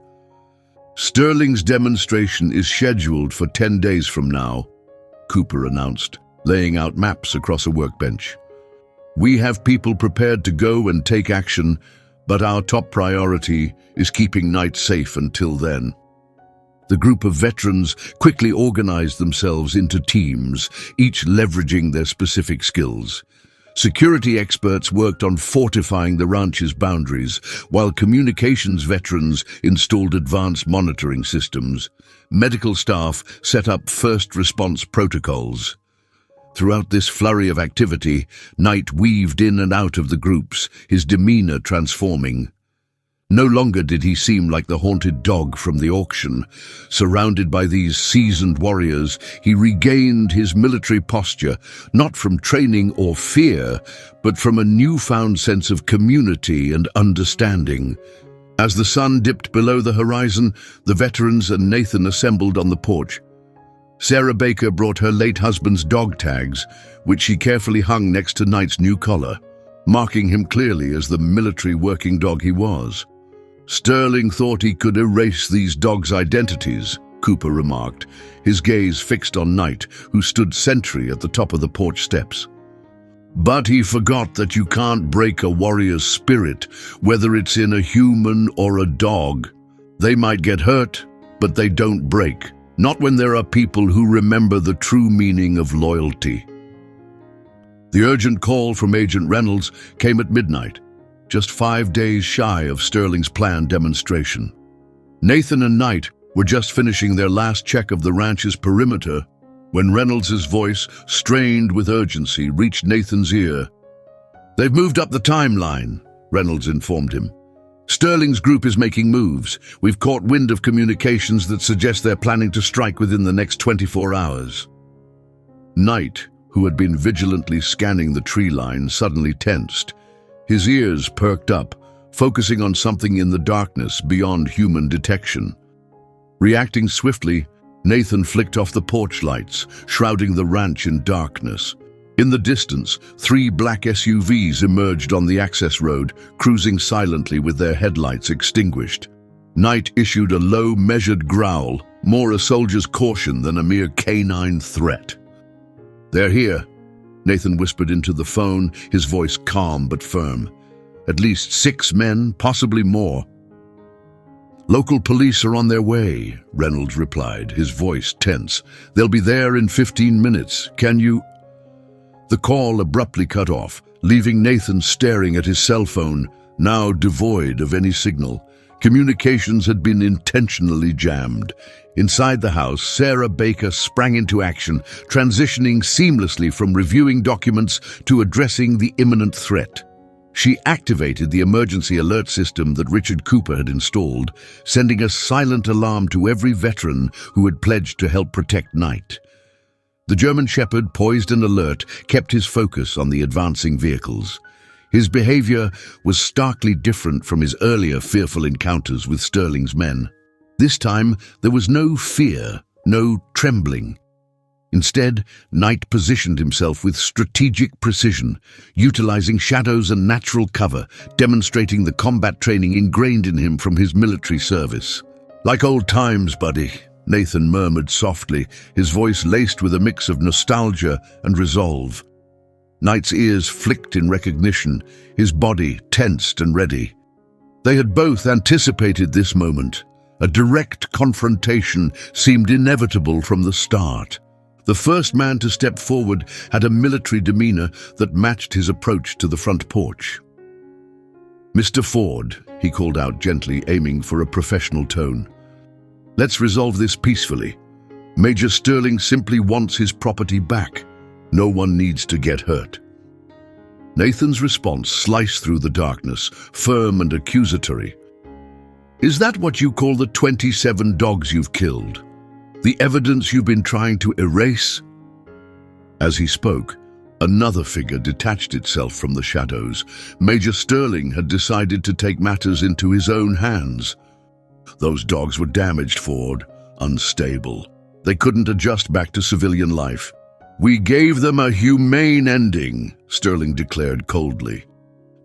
"Sterling's demonstration is scheduled for 10 days from now," Cooper announced, laying out maps across a workbench. "We have people prepared to go and take action, but our top priority is keeping Knight safe until then." The group of veterans quickly organized themselves into teams, each leveraging their specific skills. Security experts worked on fortifying the ranch's boundaries, while communications veterans installed advanced monitoring systems. Medical staff set up first response protocols. Throughout this flurry of activity, Knight weaved in and out of the groups, his demeanor transforming. No longer did he seem like the haunted dog from the auction. Surrounded by these seasoned warriors, he regained his military posture, not from training or fear, but from a newfound sense of community and understanding. As the sun dipped below the horizon, the veterans and Nathan assembled on the porch. Sarah Baker brought her late husband's dog tags, which she carefully hung next to Knight's new collar, marking him clearly as the military working dog he was. "Sterling thought he could erase these dogs' identities," Cooper remarked, his gaze fixed on Knight, who stood sentry at the top of the porch steps. But he forgot that you can't break a warrior's spirit, whether it's in a human or a dog. They might get hurt, but they don't break. Not when there are people who remember the true meaning of loyalty. The urgent call from Agent Reynolds came at midnight, just 5 days shy of Sterling's planned demonstration. Nathan and Knight were just finishing their last check of the ranch's perimeter when Reynolds' voice, strained with urgency, reached Nathan's ear. "They've moved up the timeline," Reynolds informed him. "Sterling's group is making moves. We've caught wind of communications that suggest they're planning to strike within the next 24 hours. Knight, who had been vigilantly scanning the tree line, suddenly tensed. His ears perked up, focusing on something in the darkness beyond human detection. Reacting swiftly, Nathan flicked off the porch lights, shrouding the ranch in darkness. In the distance, 3 black SUVs emerged on the access road, cruising silently with their headlights extinguished. Knight issued a low, measured growl, more a soldier's caution than a mere canine threat. "They're here," Nathan whispered into the phone, his voice calm but firm. "At least 6 men, possibly more." "Local police are on their way," Reynolds replied, his voice tense. "They'll be there in 15 minutes. Can you—" The call abruptly cut off, leaving Nathan staring at his cell phone, now devoid of any signal. Communications had been intentionally jammed. Inside the house, Sarah Baker sprang into action, transitioning seamlessly from reviewing documents to addressing the imminent threat. She activated the emergency alert system that Richard Cooper had installed, sending a silent alarm to every veteran who had pledged to help protect Knight. The German Shepherd, poised and alert, kept his focus on the advancing vehicles. His behavior was starkly different from his earlier fearful encounters with Sterling's men. This time, there was no fear, no trembling. Instead, Knight positioned himself with strategic precision, utilizing shadows and natural cover, demonstrating the combat training ingrained in him from his military service. "Like old times, buddy," Nathan murmured softly, his voice laced with a mix of nostalgia and resolve. Knight's ears flicked in recognition, his body tensed and ready. They had both anticipated this moment. A direct confrontation seemed inevitable from the start. The first man to step forward had a military demeanor that matched his approach to the front porch. "Mr. Ford," he called out gently, aiming for a professional tone. "Let's resolve this peacefully. Major Sterling simply wants his property back. No one needs to get hurt." Nathan's response sliced through the darkness, firm and accusatory. "Is that what you call the 27 dogs you've killed? The evidence you've been trying to erase?" As he spoke, another figure detached itself from the shadows. Major Sterling had decided to take matters into his own hands. "Those dogs were damaged, Ford, unstable. They couldn't adjust back to civilian life. We gave them a humane ending," Sterling declared coldly.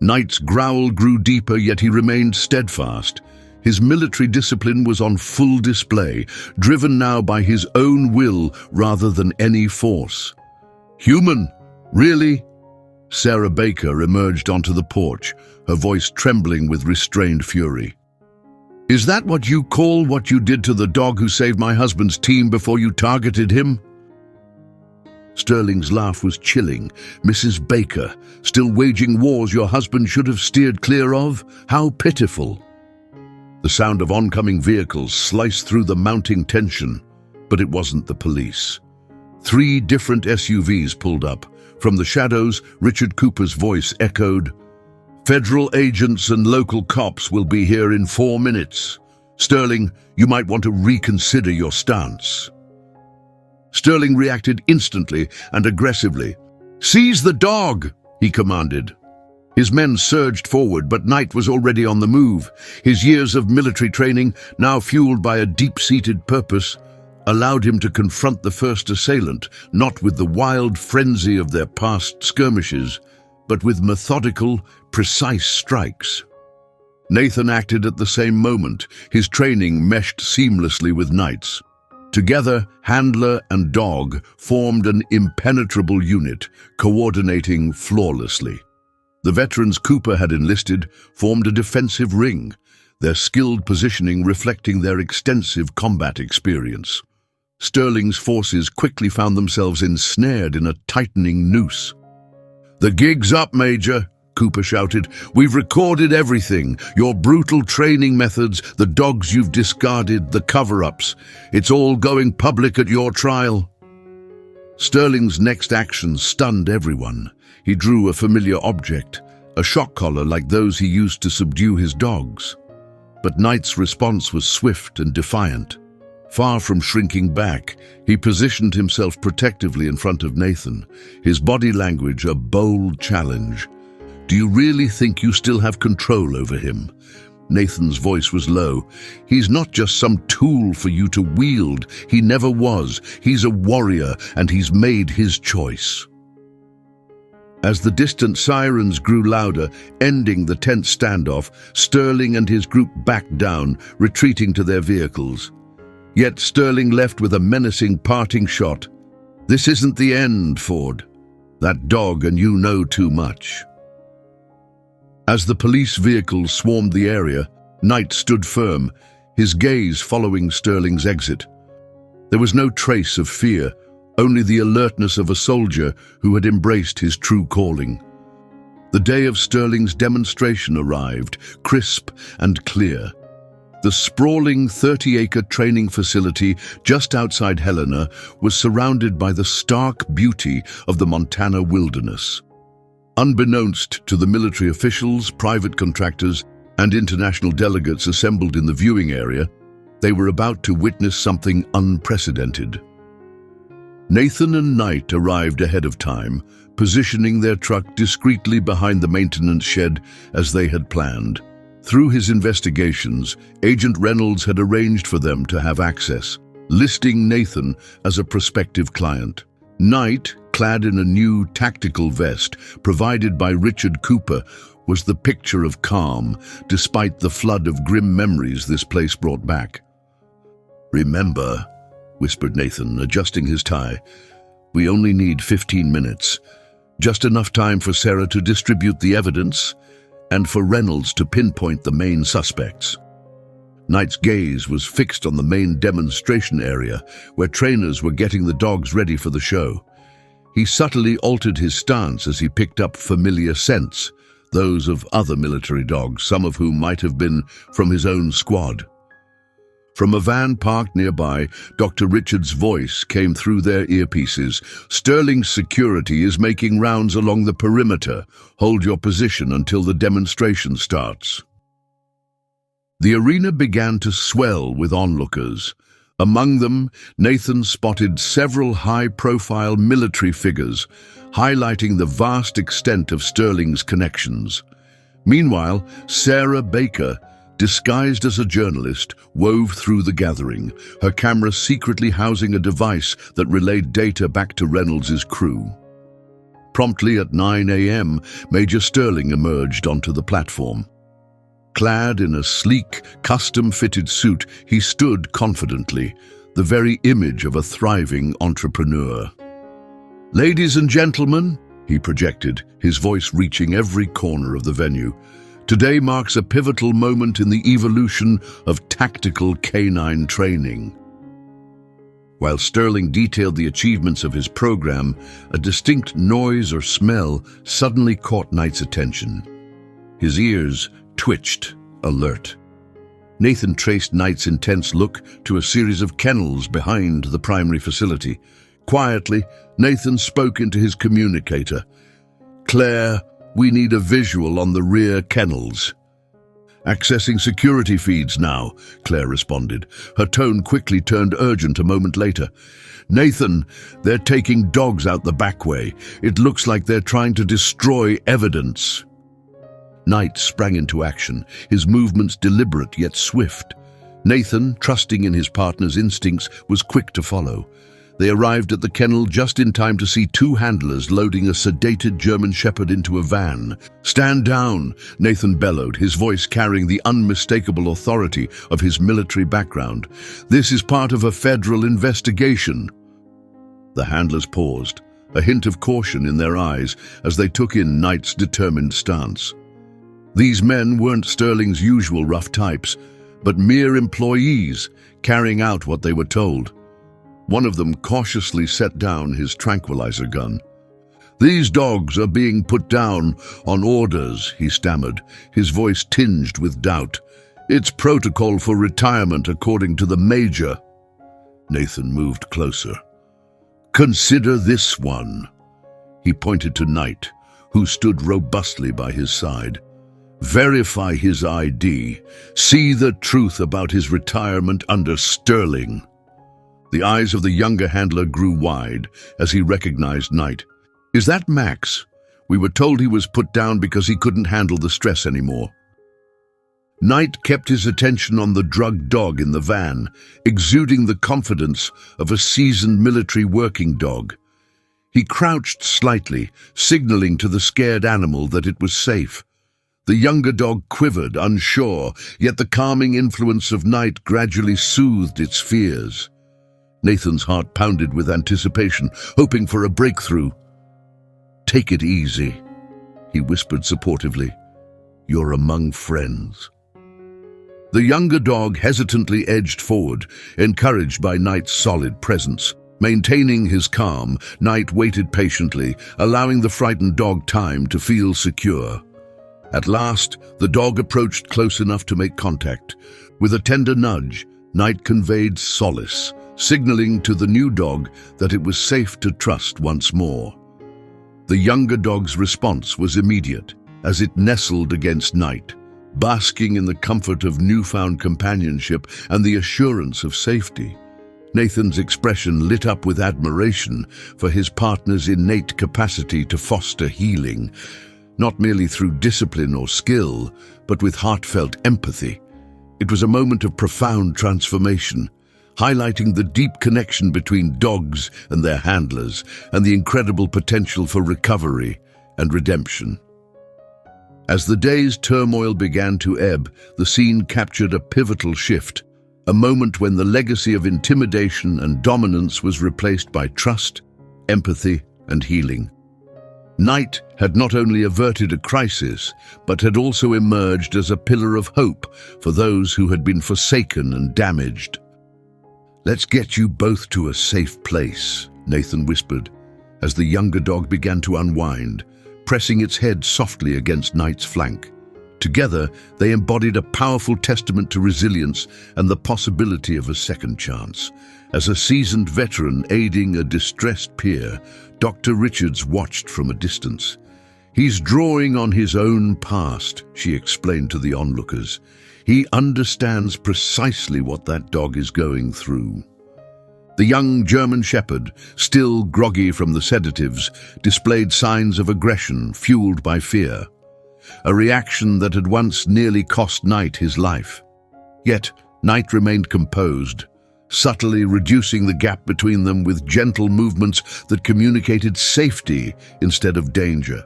Knight's growl grew deeper, yet he remained steadfast. His military discipline was on full display, driven now by his own will rather than any force. "Human? Really?" Sarah Baker emerged onto the porch, her voice trembling with restrained fury. "Is that what you call what you did to the dog who saved my husband's team before you targeted him?" Sterling's laugh was chilling. "Mrs. Baker, still waging wars your husband should have steered clear of? How pitiful." The sound of oncoming vehicles sliced through the mounting tension, but it wasn't the police. 3 different SUVs pulled up. From the shadows, Richard Cooper's voice echoed, "Federal agents and local cops will be here in 4 minutes. Sterling, you might want to reconsider your stance." Sterling reacted instantly and aggressively. "Seize the dog!" he commanded. His men surged forward, but Knight was already on the move. His years of military training, now fueled by a deep-seated purpose, allowed him to confront the first assailant, not with the wild frenzy of their past skirmishes, but with methodical, precise strikes. Nathan acted at the same moment, his training meshed seamlessly with Knight's. Together, handler and dog formed an impenetrable unit, coordinating flawlessly. The veterans Cooper had enlisted formed a defensive ring, their skilled positioning reflecting their extensive combat experience. Sterling's forces quickly found themselves ensnared in a tightening noose. "The gig's up, Major," Cooper shouted. "We've recorded everything. Your brutal training methods, the dogs you've discarded, the cover-ups. It's all going public at your trial." Sterling's next action stunned everyone. He drew a familiar object, a shock collar like those he used to subdue his dogs. But Knight's response was swift and defiant. Far from shrinking back, he positioned himself protectively in front of Nathan, his body language a bold challenge. "Do you really think you still have control over him?" Nathan's voice was low. "He's not just some tool for you to wield. He never was. He's a warrior, and he's made his choice." As the distant sirens grew louder, ending the tense standoff, Sterling and his group backed down, retreating to their vehicles. Yet Sterling left with a menacing parting shot. "This isn't the end, Ford. That dog and you know too much." As the police vehicles swarmed the area, Knight stood firm, his gaze following Sterling's exit. There was no trace of fear, only the alertness of a soldier who had embraced his true calling. The day of Sterling's demonstration arrived, crisp and clear. The sprawling 30-acre training facility just outside Helena was surrounded by the stark beauty of the Montana wilderness. Unbeknownst to the military officials, private contractors, and international delegates assembled in the viewing area, they were about to witness something unprecedented. Nathan and Knight arrived ahead of time, positioning their truck discreetly behind the maintenance shed as they had planned. Through his investigations, Agent Reynolds had arranged for them to have access, listing Nathan as a prospective client. Knight, clad in a new tactical vest provided by Richard Cooper, was the picture of calm, despite the flood of grim memories this place brought back. "Remember," whispered Nathan, adjusting his tie, "we only need 15 minutes. Just enough time for Sarah to distribute the evidence and for Reynolds to pinpoint the main suspects." Knight's gaze was fixed on the main demonstration area, where trainers were getting the dogs ready for the show. He subtly altered his stance as he picked up familiar scents, those of other military dogs, some of whom might have been from his own squad. From a van parked nearby, Dr. Richard's voice came through their earpieces. "Sterling's security is making rounds along the perimeter. Hold your position until the demonstration starts." The arena began to swell with onlookers. Among them, Nathan spotted several high-profile military figures, highlighting the vast extent of Sterling's connections. Meanwhile, Sarah Baker, disguised as a journalist, wove through the gathering, her camera secretly housing a device that relayed data back to Reynolds' crew. Promptly at 9 a.m., Major Sterling emerged onto the platform. Clad in a sleek, custom-fitted suit, he stood confidently, the very image of a thriving entrepreneur. "Ladies and gentlemen," he projected, his voice reaching every corner of the venue, "today marks a pivotal moment in the evolution of tactical canine training." While Sterling detailed the achievements of his program, a distinct noise or smell suddenly caught Knight's attention. His ears twitched, alert. Nathan traced Knight's intense look to a series of kennels behind the primary facility. Quietly, Nathan spoke into his communicator. "Claire, we need a visual on the rear kennels." "Accessing security feeds now," Claire responded. Her tone quickly turned urgent a moment later. "Nathan, they're taking dogs out the back way. It looks like they're trying to destroy evidence." Knight sprang into action, his movements deliberate yet swift. Nathan, trusting in his partner's instincts, was quick to follow. They arrived at the kennel just in time to see two handlers loading a sedated German Shepherd into a van. "Stand down," Nathan bellowed, his voice carrying the unmistakable authority of his military background. "This is part of a federal investigation." The handlers paused, a hint of caution in their eyes as they took in Knight's determined stance. These men weren't Sterling's usual rough types, but mere employees carrying out what they were told. One of them cautiously set down his tranquilizer gun. "These dogs are being put down on orders," he stammered, his voice tinged with doubt. "It's protocol for retirement according to the Major." Nathan moved closer. "Consider this one." He pointed to Knight, who stood robustly by his side. "Verify his ID. See the truth about his retirement under Sterling." The eyes of the younger handler grew wide as he recognized Knight. "Is that Max? We were told he was put down because he couldn't handle the stress anymore." Knight kept his attention on the drugged dog in the van, exuding the confidence of a seasoned military working dog. He crouched slightly, signaling to the scared animal that it was safe. The younger dog quivered, unsure, yet the calming influence of Knight gradually soothed its fears. Nathan's heart pounded with anticipation, hoping for a breakthrough. "Take it easy," he whispered supportively. "You're among friends." The younger dog hesitantly edged forward, encouraged by Knight's solid presence. Maintaining his calm, Knight waited patiently, allowing the frightened dog time to feel secure. At last, the dog approached close enough to make contact. With a tender nudge, Knight conveyed solace, signaling to the new dog that it was safe to trust once more. The younger dog's response was immediate, as it nestled against Knight, basking in the comfort of newfound companionship and the assurance of safety. Nathan's expression lit up with admiration for his partner's innate capacity to foster healing, not merely through discipline or skill, but with heartfelt empathy. It was a moment of profound transformation, highlighting the deep connection between dogs and their handlers and the incredible potential for recovery and redemption. As the day's turmoil began to ebb, the scene captured a pivotal shift, a moment when the legacy of intimidation and dominance was replaced by trust, empathy, and healing. Knight had not only averted a crisis, but had also emerged as a pillar of hope for those who had been forsaken and damaged. "Let's get you both to a safe place," Nathan whispered, as the younger dog began to unwind, pressing its head softly against Knight's flank. Together, they embodied a powerful testament to resilience and the possibility of a second chance. As a seasoned veteran aiding a distressed peer, Dr. Richards watched from a distance. "He's drawing on his own past," she explained to the onlookers. "He understands precisely what that dog is going through." The young German Shepherd, still groggy from the sedatives, displayed signs of aggression fueled by fear, a reaction that had once nearly cost Knight his life. Yet, Knight remained composed, subtly reducing the gap between them with gentle movements that communicated safety instead of danger.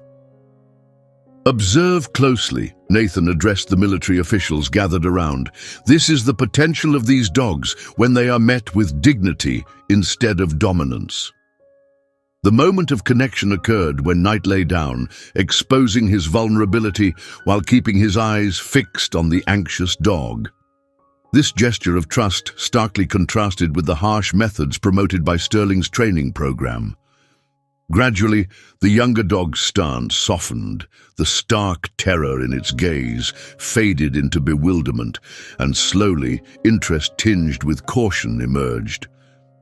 "Observe closely," Nathan addressed the military officials gathered around. "This is the potential of these dogs when they are met with dignity instead of dominance." The moment of connection occurred when Knight lay down, exposing his vulnerability while keeping his eyes fixed on the anxious dog. This gesture of trust starkly contrasted with the harsh methods promoted by Sterling's training program. Gradually, the younger dog's stance softened, the stark terror in its gaze faded into bewilderment, and slowly, interest tinged with caution emerged.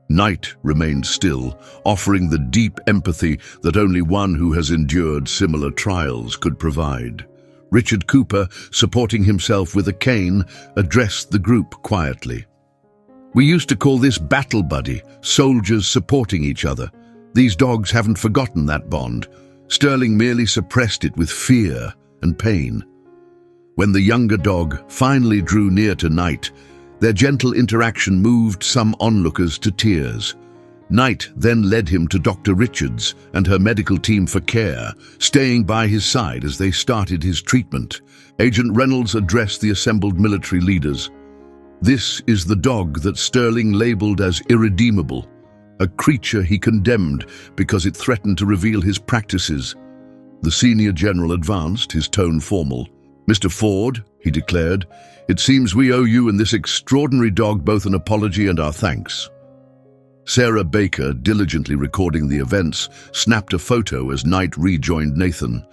Knight remained still, offering the deep empathy that only one who has endured similar trials could provide. Richard Cooper, supporting himself with a cane, addressed the group quietly. "We used to call this battle buddy, soldiers supporting each other. These dogs haven't forgotten that bond. Sterling merely suppressed it with fear and pain." When the younger dog finally drew near to Knight, their gentle interaction moved some onlookers to tears. Knight then led him to Dr. Richards and her medical team for care, staying by his side as they started his treatment. Agent Reynolds addressed the assembled military leaders. "This is the dog that Sterling labeled as irredeemable, a creature he condemned because it threatened to reveal his practices." The senior general advanced, his tone formal. "Mr. Ford," he declared, "it seems we owe you and this extraordinary dog both an apology and our thanks." Sarah Baker, diligently recording the events, snapped a photo as Knight rejoined Nathan.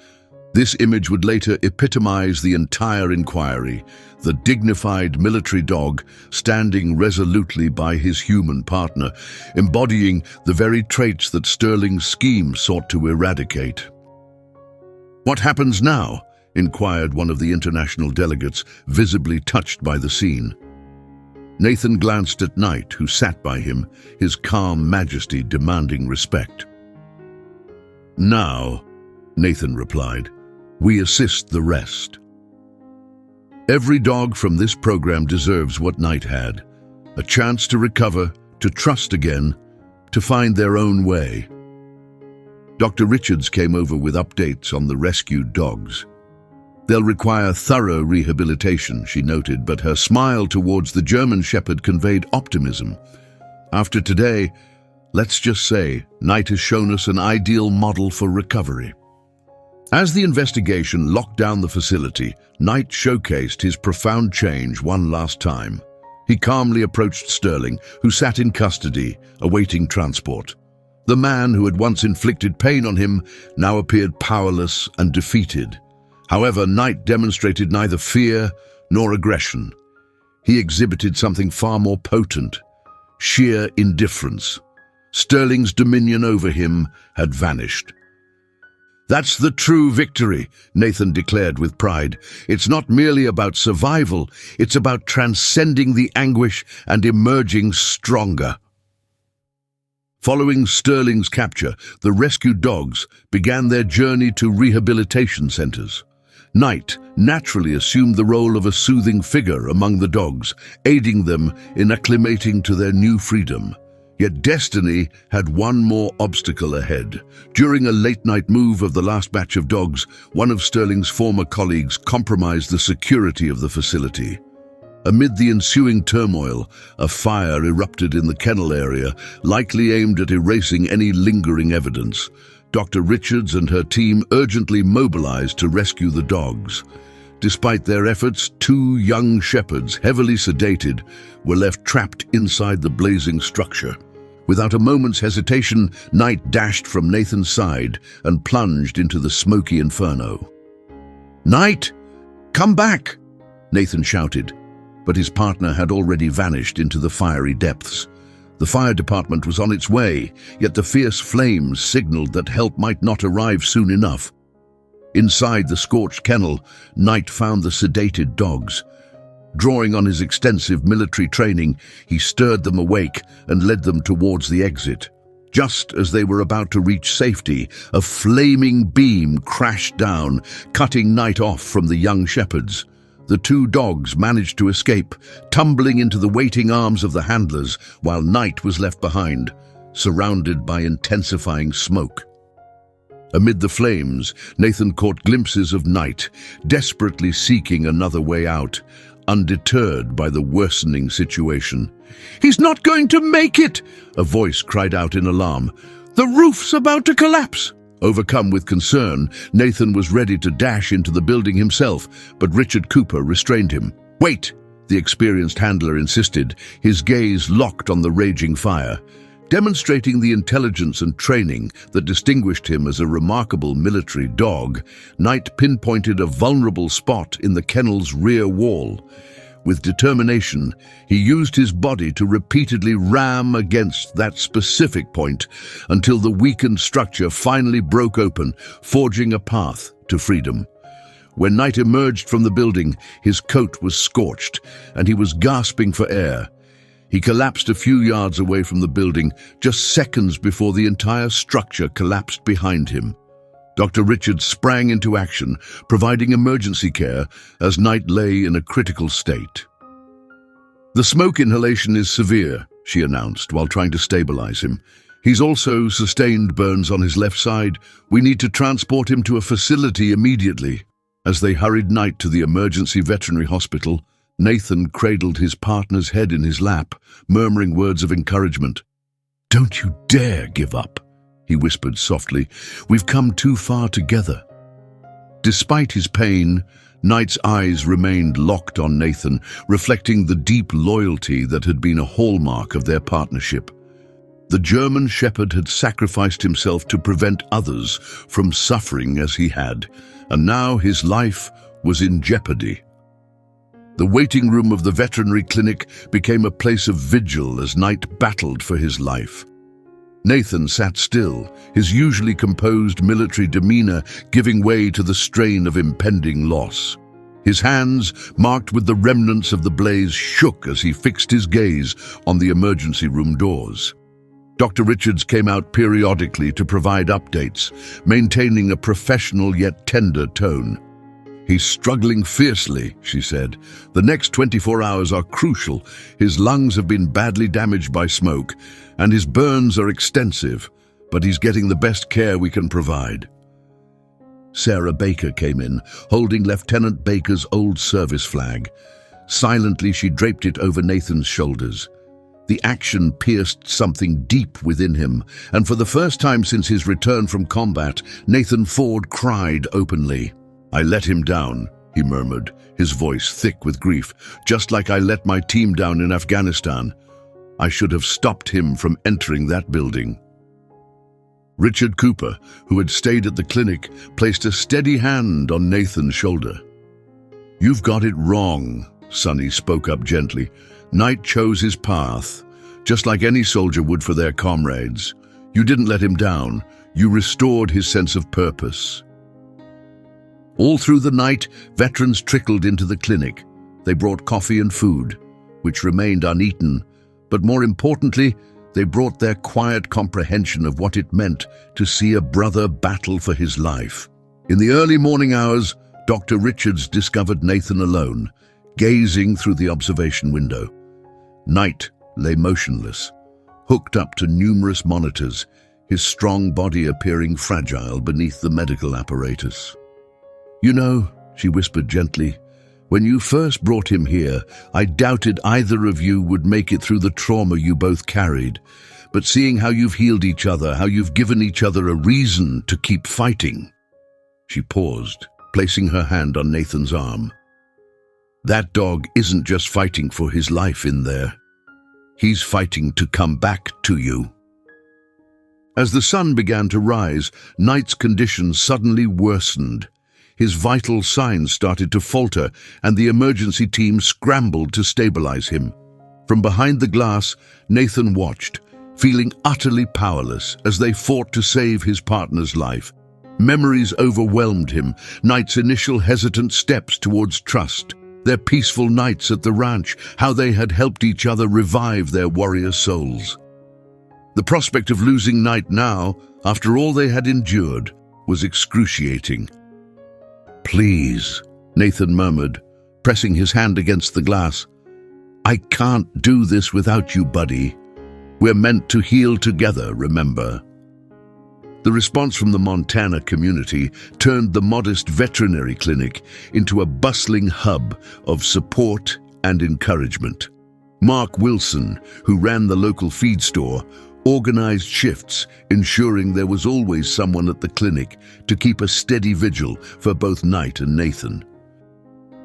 This image would later epitomize the entire inquiry, the dignified military dog standing resolutely by his human partner, embodying the very traits that Sterling's scheme sought to eradicate. "What happens now?" inquired one of the international delegates, visibly touched by the scene. Nathan glanced at Knight, who sat by him, his calm majesty demanding respect. "Now," Nathan replied, "we assist the rest." Every dog from this program deserves what Knight had, a chance to recover, to trust again, to find their own way. Dr. Richards came over with updates on the rescued dogs. "They'll require thorough rehabilitation," she noted, but her smile towards the German Shepherd conveyed optimism. "After today, let's just say, Knight has shown us an ideal model for recovery." As the investigation locked down the facility, Knight showcased his profound change one last time. He calmly approached Sterling, who sat in custody, awaiting transport. The man who had once inflicted pain on him now appeared powerless and defeated. However, Knight demonstrated neither fear nor aggression. He exhibited something far more potent, sheer indifference. Sterling's dominion over him had vanished. "That's the true victory," Nathan declared with pride. "It's not merely about survival, it's about transcending the anguish and emerging stronger." Following Sterling's capture, the rescued dogs began their journey to rehabilitation centers. Knight naturally assumed the role of a soothing figure among the dogs, aiding them in acclimating to their new freedom. Yet destiny had one more obstacle ahead. During a late-night move of the last batch of dogs, one of Sterling's former colleagues compromised the security of the facility. Amid the ensuing turmoil, a fire erupted in the kennel area, likely aimed at erasing any lingering evidence. Dr. Richards and her team urgently mobilized to rescue the dogs. Despite their efforts, 2 young shepherds, heavily sedated, were left trapped inside the blazing structure. Without a moment's hesitation, Knight dashed from Nathan's side and plunged into the smoky inferno. "Knight, come back!" Nathan shouted, but his partner had already vanished into the fiery depths. The fire department was on its way, yet the fierce flames signaled that help might not arrive soon enough. Inside the scorched kennel, Knight found the sedated dogs. Drawing on his extensive military training, he stirred them awake and led them towards the exit. Just as they were about to reach safety, a flaming beam crashed down, cutting Knight off from the young shepherds. The 2 dogs managed to escape, tumbling into the waiting arms of the handlers, while Knight was left behind, surrounded by intensifying smoke. Amid the flames, Nathan caught glimpses of Knight, desperately seeking another way out, undeterred by the worsening situation. "He's not going to make it!" a voice cried out in alarm. "The roof's about to collapse!" Overcome with concern, Nathan was ready to dash into the building himself, but Richard Cooper restrained him. "Wait!" the experienced handler insisted, his gaze locked on the raging fire. Demonstrating the intelligence and training that distinguished him as a remarkable military dog, Knight pinpointed a vulnerable spot in the kennel's rear wall. With determination, he used his body to repeatedly ram against that specific point until the weakened structure finally broke open, forging a path to freedom. When Knight emerged from the building, his coat was scorched, and he was gasping for air. He collapsed a few yards away from the building, just seconds before the entire structure collapsed behind him. Dr. Richards sprang into action, providing emergency care as Knight lay in a critical state. "The smoke inhalation is severe," she announced while trying to stabilize him. "He's also sustained burns on his left side. We need to transport him to a facility immediately." As they hurried Knight to the emergency veterinary hospital, Nathan cradled his partner's head in his lap, murmuring words of encouragement. "Don't you dare give up," he whispered softly. "We've come too far together." Despite his pain, Knight's eyes remained locked on Nathan, reflecting the deep loyalty that had been a hallmark of their partnership. The German Shepherd had sacrificed himself to prevent others from suffering as he had, and now his life was in jeopardy. The waiting room of the veterinary clinic became a place of vigil as Knight battled for his life. Nathan sat still, his usually composed military demeanor giving way to the strain of impending loss. His hands, marked with the remnants of the blaze, shook as he fixed his gaze on the emergency room doors. Dr. Richards came out periodically to provide updates, maintaining a professional yet tender tone. "He's struggling fiercely," she said. "The next 24 hours are crucial. His lungs have been badly damaged by smoke, and his burns are extensive, but he's getting the best care we can provide." Sarah Baker came in, holding Lieutenant Baker's old service flag. Silently, she draped it over Nathan's shoulders. The action pierced something deep within him, and for the first time since his return from combat, Nathan Ford cried openly. "I let him down," he murmured, his voice thick with grief, "just like I let my team down in Afghanistan. I should have stopped him from entering that building." Richard Cooper, who had stayed at the clinic, placed a steady hand on Nathan's shoulder. "You've got it wrong," Sonny spoke up gently. "Knight chose his path, just like any soldier would for their comrades. You didn't let him down. You restored his sense of purpose." All through the night, veterans trickled into the clinic. They brought coffee and food, which remained uneaten, but more importantly, they brought their quiet comprehension of what it meant to see a brother battle for his life. In the early morning hours, Dr. Richards discovered Nathan alone, gazing through the observation window. Knight lay motionless, hooked up to numerous monitors, his strong body appearing fragile beneath the medical apparatus. "You know," she whispered gently, "when you first brought him here, I doubted either of you would make it through the trauma you both carried. But seeing how you've healed each other, how you've given each other a reason to keep fighting." She paused, placing her hand on Nathan's arm. "That dog isn't just fighting for his life in there. He's fighting to come back to you." As the sun began to rise, Knight's condition suddenly worsened. His vital signs started to falter, and the emergency team scrambled to stabilize him. From behind the glass, Nathan watched, feeling utterly powerless as they fought to save his partner's life. Memories overwhelmed him, Knight's initial hesitant steps towards trust, their peaceful nights at the ranch, how they had helped each other revive their warrior souls. The prospect of losing Knight now, after all they had endured, was excruciating. "Please," Nathan murmured, pressing his hand against the glass. "I can't do this without you, buddy. We're meant to heal together, remember?" The response from the Montana community turned the modest veterinary clinic into a bustling hub of support and encouragement. Mark Wilson, who ran the local feed store, organized shifts, ensuring there was always someone at the clinic to keep a steady vigil for both Knight and Nathan.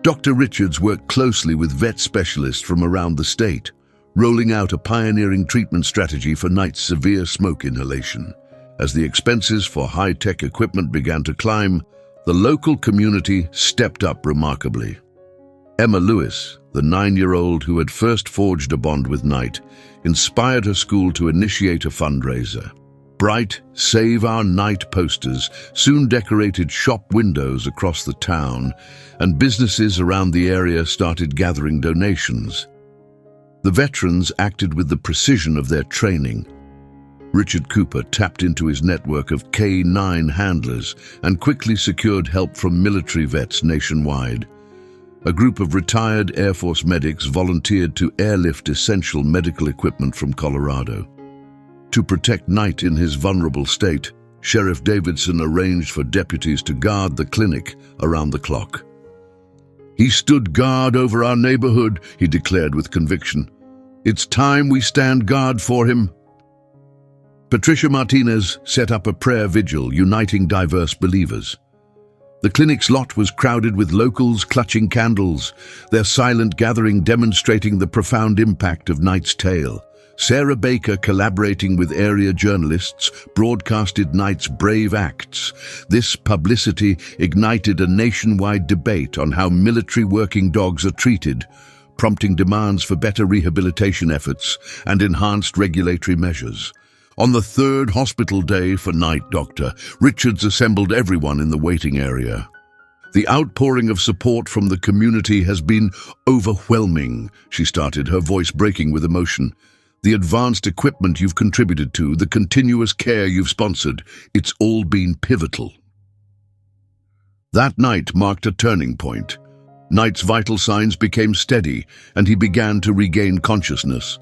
Dr. Richards worked closely with vet specialists from around the state, rolling out a pioneering treatment strategy for Knight's severe smoke inhalation. As the expenses for high-tech equipment began to climb, the local community stepped up remarkably. Emma Lewis, the 9-year-old who had first forged a bond with Knight, inspired her school to initiate a fundraiser. Bright Save Our Knight posters soon decorated shop windows across the town, and businesses around the area started gathering donations. The veterans acted with the precision of their training. Richard Cooper tapped into his network of K-9 handlers and quickly secured help from military vets nationwide. A group of retired Air Force medics volunteered to airlift essential medical equipment from Colorado. To protect Knight in his vulnerable state, Sheriff Davidson arranged for deputies to guard the clinic around the clock. "He stood guard over our neighborhood," he declared with conviction. "It's time we stand guard for him." Patricia Martinez set up a prayer vigil uniting diverse believers. The clinic's lot was crowded with locals clutching candles, their silent gathering demonstrating the profound impact of Knight's tale. Sarah Baker, collaborating with area journalists, broadcasted Knight's brave acts. This publicity ignited a nationwide debate on how military working dogs are treated, prompting demands for better rehabilitation efforts and enhanced regulatory measures. On the third hospital day for Knight Doctor, Richards assembled everyone in the waiting area. "The outpouring of support from the community has been overwhelming," she started, her voice breaking with emotion. "The advanced equipment you've contributed to, the continuous care you've sponsored, it's all been pivotal." That night marked a turning point. Knight's vital signs became steady, and he began to regain consciousness.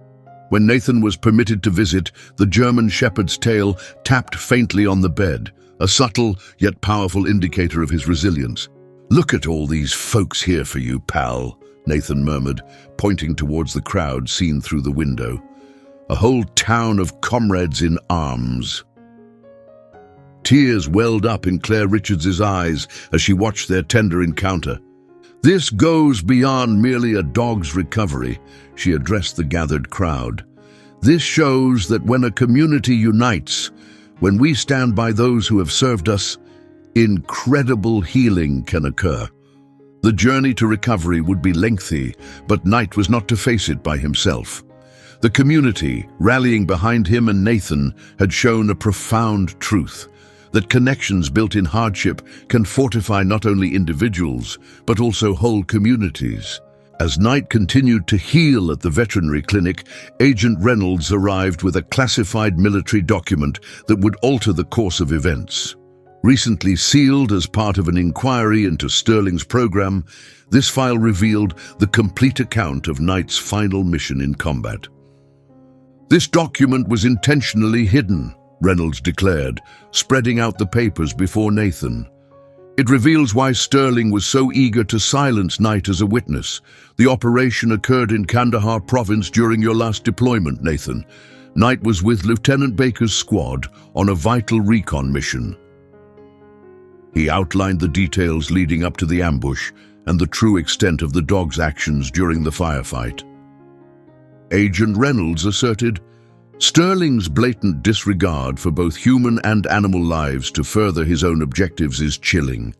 When Nathan was permitted to visit, the German shepherd's tail tapped faintly on the bed, a subtle yet powerful indicator of his resilience. "Look at all these folks here for you, pal," Nathan murmured, pointing towards the crowd seen through the window. "A whole town of comrades in arms." Tears welled up in Claire Richards's eyes as she watched their tender encounter. "This goes beyond merely a dog's recovery," she addressed the gathered crowd. "This shows that when a community unites, when we stand by those who have served us, incredible healing can occur." The journey to recovery would be lengthy, but Knight was not to face it by himself. The community, rallying behind him and Nathan, had shown a profound truth: that connections built in hardship can fortify not only individuals, but also whole communities. As Knight continued to heal at the veterinary clinic, Agent Reynolds arrived with a classified military document that would alter the course of events. Recently sealed as part of an inquiry into Sterling's program, this file revealed the complete account of Knight's final mission in combat. "This document was intentionally hidden," Reynolds declared, spreading out the papers before Nathan. "It reveals why Sterling was so eager to silence Knight as a witness. The operation occurred in Kandahar province during your last deployment, Nathan. Knight was with Lieutenant Baker's squad on a vital recon mission." He outlined the details leading up to the ambush and the true extent of the dog's actions during the firefight. Agent Reynolds asserted, "Sterling's blatant disregard for both human and animal lives to further his own objectives is chilling.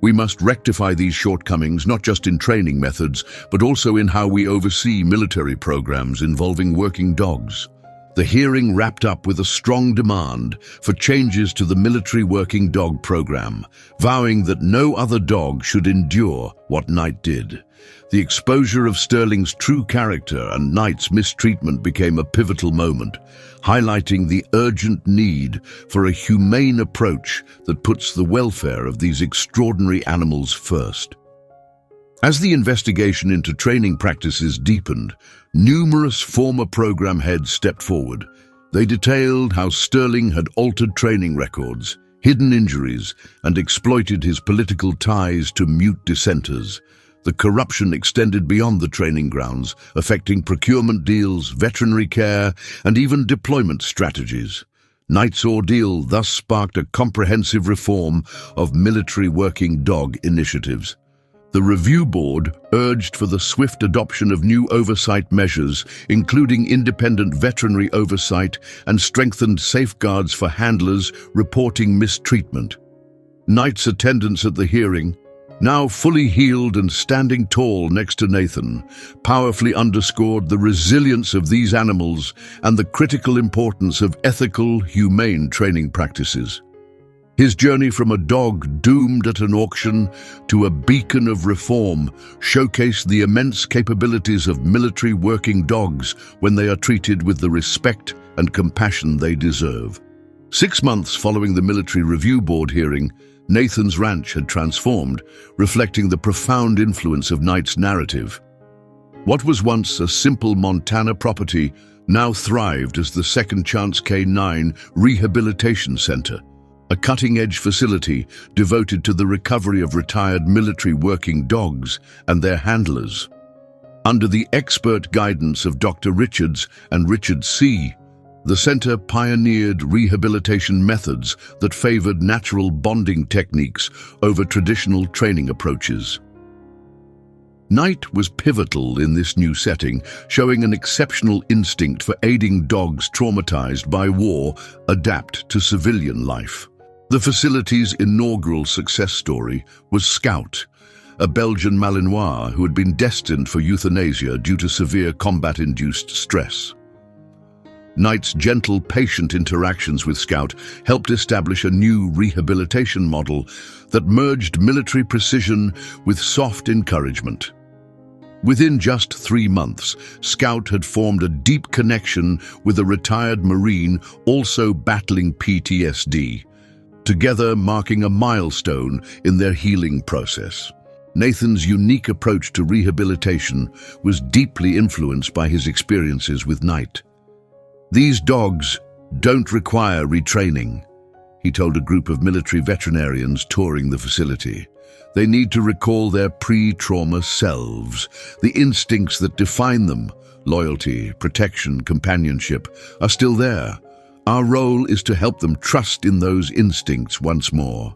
We must rectify these shortcomings not just in training methods, but also in how we oversee military programs involving working dogs." The hearing wrapped up with a strong demand for changes to the military working dog program, vowing that no other dog should endure what Knight did. The exposure of Sterling's true character and Knight's mistreatment became a pivotal moment, highlighting the urgent need for a humane approach that puts the welfare of these extraordinary animals first. As the investigation into training practices deepened, numerous former program heads stepped forward. They detailed how Sterling had altered training records, hidden injuries, and exploited his political ties to mute dissenters. The corruption extended beyond the training grounds, affecting procurement deals, veterinary care, and even deployment strategies. Knight's ordeal thus sparked a comprehensive reform of military working dog initiatives. The review board urged for the swift adoption of new oversight measures, including independent veterinary oversight and strengthened safeguards for handlers reporting mistreatment. Knight's attendance at the hearing, now fully healed and standing tall next to Nathan, powerfully underscored the resilience of these animals and the critical importance of ethical, humane training practices. His journey from a dog doomed at an auction to a beacon of reform showcased the immense capabilities of military working dogs when they are treated with the respect and compassion they deserve. 6 months following the Military Review Board hearing, Nathan's ranch had transformed, reflecting the profound influence of Knight's narrative. What was once a simple Montana property now thrived as the Second Chance K9 Rehabilitation Center, a cutting-edge facility devoted to the recovery of retired military working dogs and their handlers. Under the expert guidance of Dr. Richards and Richard C., the center pioneered rehabilitation methods that favored natural bonding techniques over traditional training approaches. Knight was pivotal in this new setting, showing an exceptional instinct for aiding dogs traumatized by war adapt to civilian life. The facility's inaugural success story was Scout, a Belgian Malinois who had been destined for euthanasia due to severe combat-induced stress. Knight's gentle, patient interactions with Scout helped establish a new rehabilitation model that merged military precision with soft encouragement. Within just 3 months, Scout had formed a deep connection with a retired Marine also battling PTSD, together marking a milestone in their healing process. Nathan's unique approach to rehabilitation was deeply influenced by his experiences with Knight. "These dogs don't require retraining," he told a group of military veterinarians touring the facility. "They need to recall their pre-trauma selves. The instincts that define them, loyalty, protection, companionship, are still there. Our role is to help them trust in those instincts once more."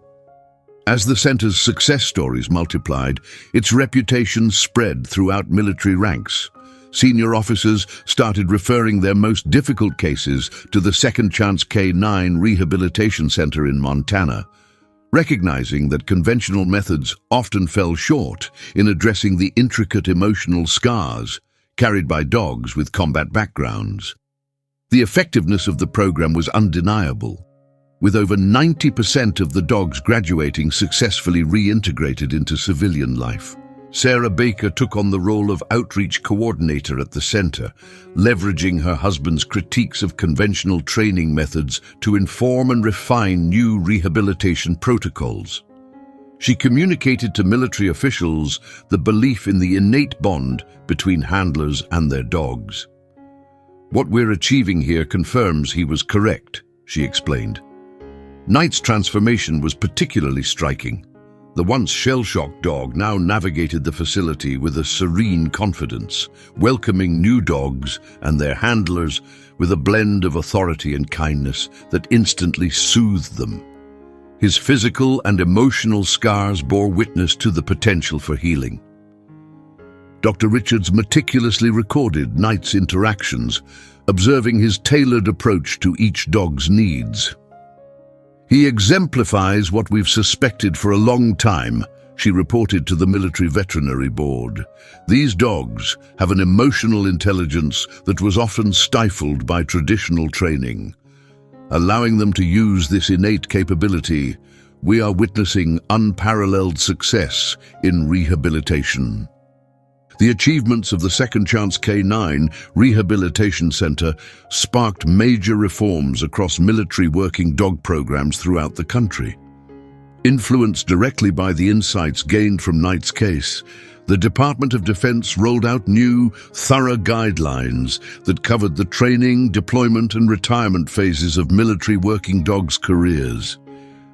As the center's success stories multiplied, its reputation spread throughout military ranks. Senior officers started referring their most difficult cases to the Second Chance K9 Rehabilitation Center in Montana, recognizing that conventional methods often fell short in addressing the intricate emotional scars carried by dogs with combat backgrounds. The effectiveness of the program was undeniable, with over 90% of the dogs graduating successfully reintegrated into civilian life. Sarah Baker took on the role of outreach coordinator at the center, leveraging her husband's critiques of conventional training methods to inform and refine new rehabilitation protocols. She communicated to military officials the belief in the innate bond between handlers and their dogs. "What we're achieving here confirms he was correct," she explained. Knight's transformation was particularly striking. The once shell-shocked dog now navigated the facility with a serene confidence, welcoming new dogs and their handlers with a blend of authority and kindness that instantly soothed them. His physical and emotional scars bore witness to the potential for healing. Dr. Richards meticulously recorded Knight's interactions, observing his tailored approach to each dog's needs. "He exemplifies what we've suspected for a long time," she reported to the Military Veterinary Board. "These dogs have an emotional intelligence that was often stifled by traditional training. Allowing them to use this innate capability, we are witnessing unparalleled success in rehabilitation." The achievements of the Second Chance K9 Rehabilitation Center sparked major reforms across military working dog programs throughout the country. Influenced directly by the insights gained from Knight's case, the Department of Defense rolled out new, thorough guidelines that covered the training, deployment, and retirement phases of military working dogs' careers.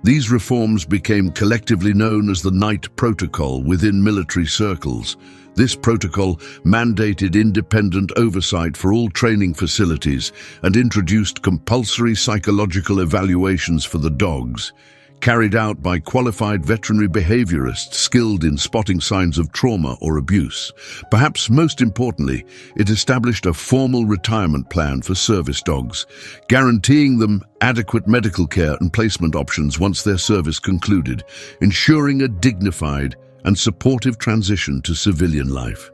These reforms became collectively known as the Knight Protocol within military circles. This protocol mandated independent oversight for all training facilities and introduced compulsory psychological evaluations for the dogs, carried out by qualified veterinary behaviorists skilled in spotting signs of trauma or abuse. Perhaps most importantly, it established a formal retirement plan for service dogs, guaranteeing them adequate medical care and placement options once their service concluded, ensuring a dignified and supportive transition to civilian life.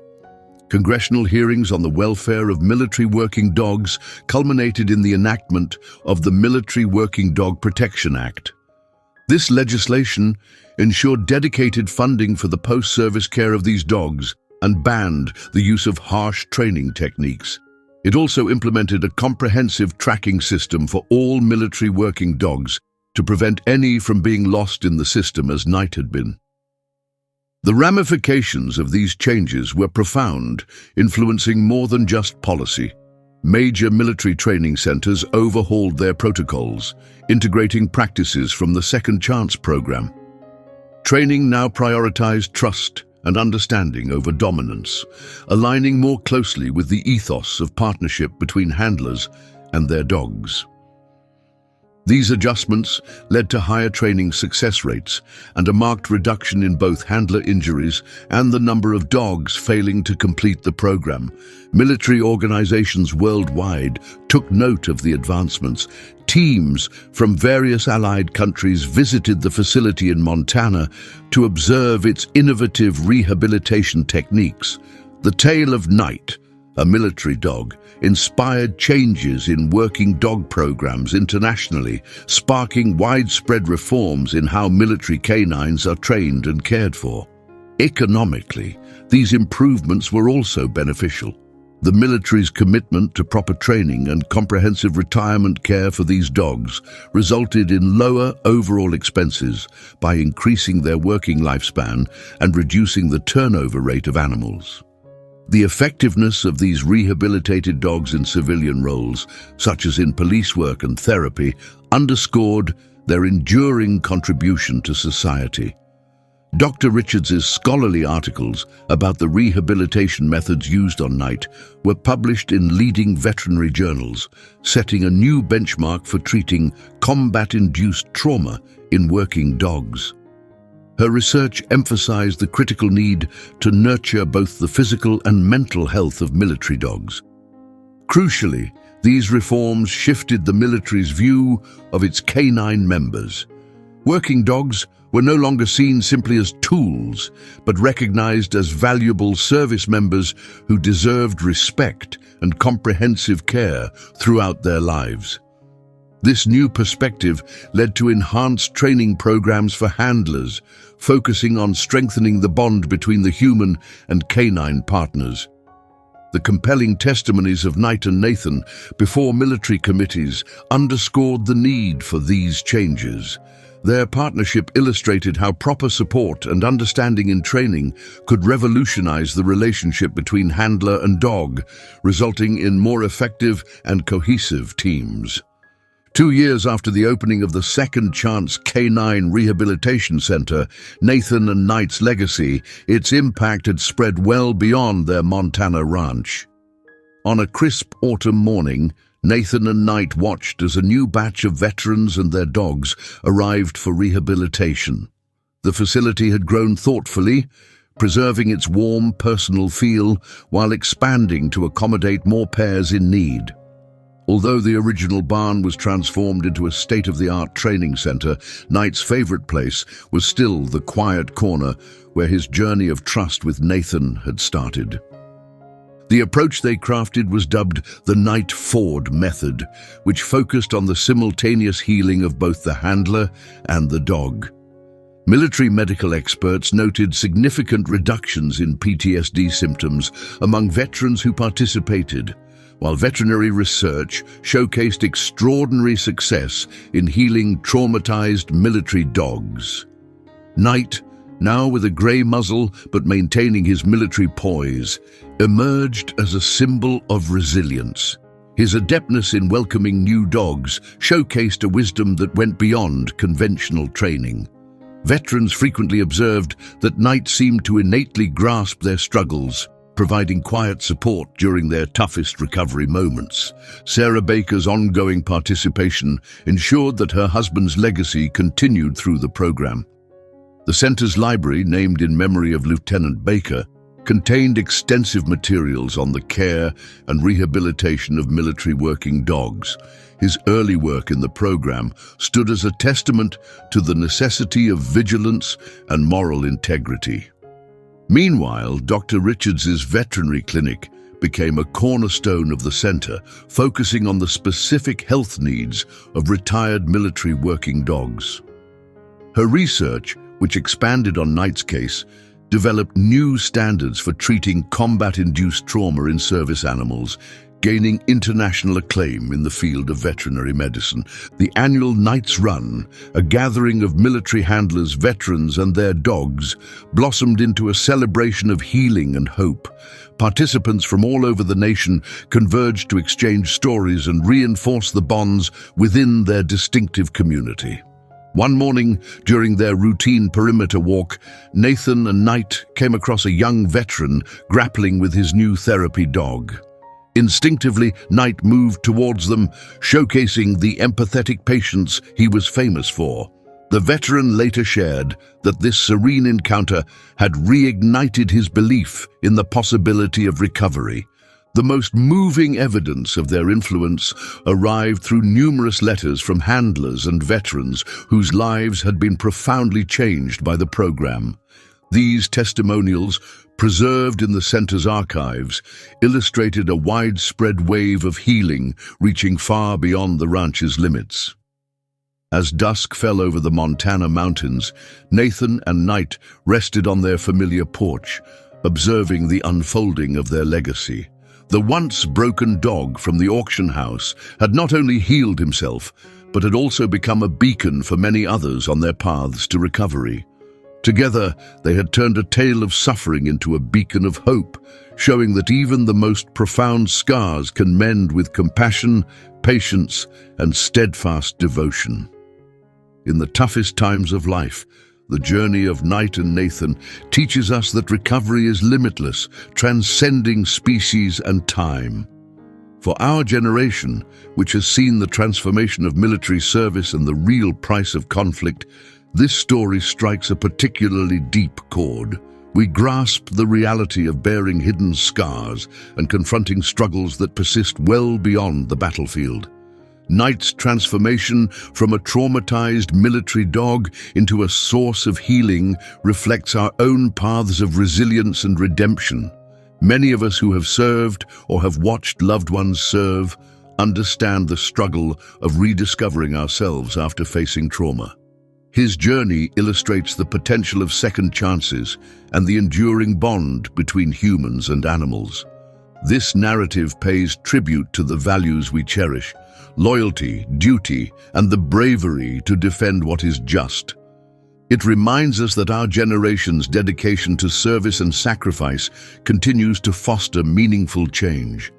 Congressional hearings on the welfare of military working dogs culminated in the enactment of the Military Working Dog Protection Act. This legislation ensured dedicated funding for the post-service care of these dogs and banned the use of harsh training techniques. It also implemented a comprehensive tracking system for all military working dogs to prevent any from being lost in the system as Knight had been. The ramifications of these changes were profound, influencing more than just policy. Major military training centers overhauled their protocols, integrating practices from the Second Chance program. Training now prioritized trust and understanding over dominance, aligning more closely with the ethos of partnership between handlers and their dogs. These adjustments led to higher training success rates and a marked reduction in both handler injuries and the number of dogs failing to complete the program. Military organizations worldwide took note of the advancements. Teams from various allied countries visited the facility in Montana to observe its innovative rehabilitation techniques. The tale of Knight, a military dog, inspired changes in working dog programs internationally, sparking widespread reforms in how military canines are trained and cared for. Economically, these improvements were also beneficial. The military's commitment to proper training and comprehensive retirement care for these dogs resulted in lower overall expenses by increasing their working lifespan and reducing the turnover rate of animals. The effectiveness of these rehabilitated dogs in civilian roles, such as in police work and therapy, underscored their enduring contribution to society. Dr. Richards's scholarly articles about the rehabilitation methods used on Knight were published in leading veterinary journals, setting a new benchmark for treating combat-induced trauma in working dogs. Her research emphasized the critical need to nurture both the physical and mental health of military dogs. Crucially, these reforms shifted the military's view of its canine members. Working dogs were no longer seen simply as tools, but recognized as valuable service members who deserved respect and comprehensive care throughout their lives. This new perspective led to enhanced training programs for handlers, focusing on strengthening the bond between the human and canine partners. The compelling testimonies of Knight and Nathan before military committees underscored the need for these changes. Their partnership illustrated how proper support and understanding in training could revolutionize the relationship between handler and dog, resulting in more effective and cohesive teams. 2 years after the opening of the Second Chance Canine Rehabilitation Center, Nathan and Knight's legacy, its impact had spread well beyond their Montana ranch. On a crisp autumn morning, Nathan and Knight watched as a new batch of veterans and their dogs arrived for rehabilitation. The facility had grown thoughtfully, preserving its warm, personal feel while expanding to accommodate more pairs in need. Although the original barn was transformed into a state-of-the-art training center, Knight's favorite place was still the quiet corner where his journey of trust with Nathan had started. The approach they crafted was dubbed the Knight Ford method, which focused on the simultaneous healing of both the handler and the dog. Military medical experts noted significant reductions in PTSD symptoms among veterans who participated, while veterinary research showcased extraordinary success in healing traumatized military dogs. Knight, now with a grey muzzle but maintaining his military poise, emerged as a symbol of resilience. His adeptness in welcoming new dogs showcased a wisdom that went beyond conventional training. Veterans frequently observed that Knight seemed to innately grasp their struggles, providing quiet support during their toughest recovery moments. Sarah Baker's ongoing participation ensured that her husband's legacy continued through the program. The center's library, named in memory of Lieutenant Baker, contained extensive materials on the care and rehabilitation of military working dogs. His early work in the program stood as a testament to the necessity of vigilance and moral integrity. Meanwhile, Dr. Richards's veterinary clinic became a cornerstone of the center, focusing on the specific health needs of retired military working dogs. Her research, which expanded on Knight's case, developed new standards for treating combat-induced trauma in service animals, gaining international acclaim in the field of veterinary medicine. The annual Knights Run, a gathering of military handlers, veterans, and their dogs, blossomed into a celebration of healing and hope. Participants from all over the nation converged to exchange stories and reinforce the bonds within their distinctive community. One morning, during their routine perimeter walk, Nathan and Knight came across a young veteran grappling with his new therapy dog. Instinctively, Knight moved towards them, showcasing the empathetic patience he was famous for. The veteran later shared that this serene encounter had reignited his belief in the possibility of recovery. The most moving evidence of their influence arrived through numerous letters from handlers and veterans whose lives had been profoundly changed by the program. These testimonials, preserved in the center's archives, illustrated a widespread wave of healing reaching far beyond the ranch's limits. As dusk fell over the Montana mountains, Nathan and Knight rested on their familiar porch, observing the unfolding of their legacy. The once broken dog from the auction house had not only healed himself, but had also become a beacon for many others on their paths to recovery. Together, they had turned a tale of suffering into a beacon of hope, showing that even the most profound scars can mend with compassion, patience, and steadfast devotion. In the toughest times of life, the journey of Knight and Nathan teaches us that recovery is limitless, transcending species and time. For our generation, which has seen the transformation of military service and the real price of conflict, this story strikes a particularly deep chord. We grasp the reality of bearing hidden scars and confronting struggles that persist well beyond the battlefield. Knight's transformation from a traumatized military dog into a source of healing reflects our own paths of resilience and redemption. Many of us who have served or have watched loved ones serve understand the struggle of rediscovering ourselves after facing trauma. His journey illustrates the potential of second chances and the enduring bond between humans and animals. This narrative pays tribute to the values we cherish: loyalty, duty, and the bravery to defend what is just. It reminds us that our generation's dedication to service and sacrifice continues to foster meaningful change.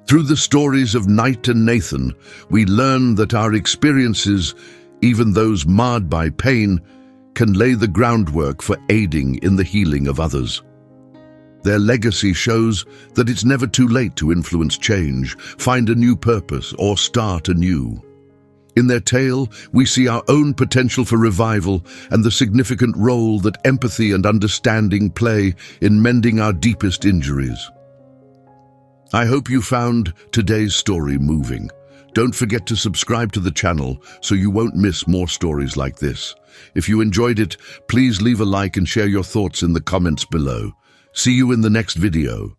Through the stories of Knight and Nathan, we learn that our experiences, even those marred by pain, can lay the groundwork for aiding in the healing of others. Their legacy shows that it's never too late to influence change, find a new purpose, or start anew. In their tale, we see our own potential for revival and the significant role that empathy and understanding play in mending our deepest injuries. I hope you found today's story moving. Don't forget to subscribe to the channel so you won't miss more stories like this. If you enjoyed it, please leave a like and share your thoughts in the comments below. See you in the next video.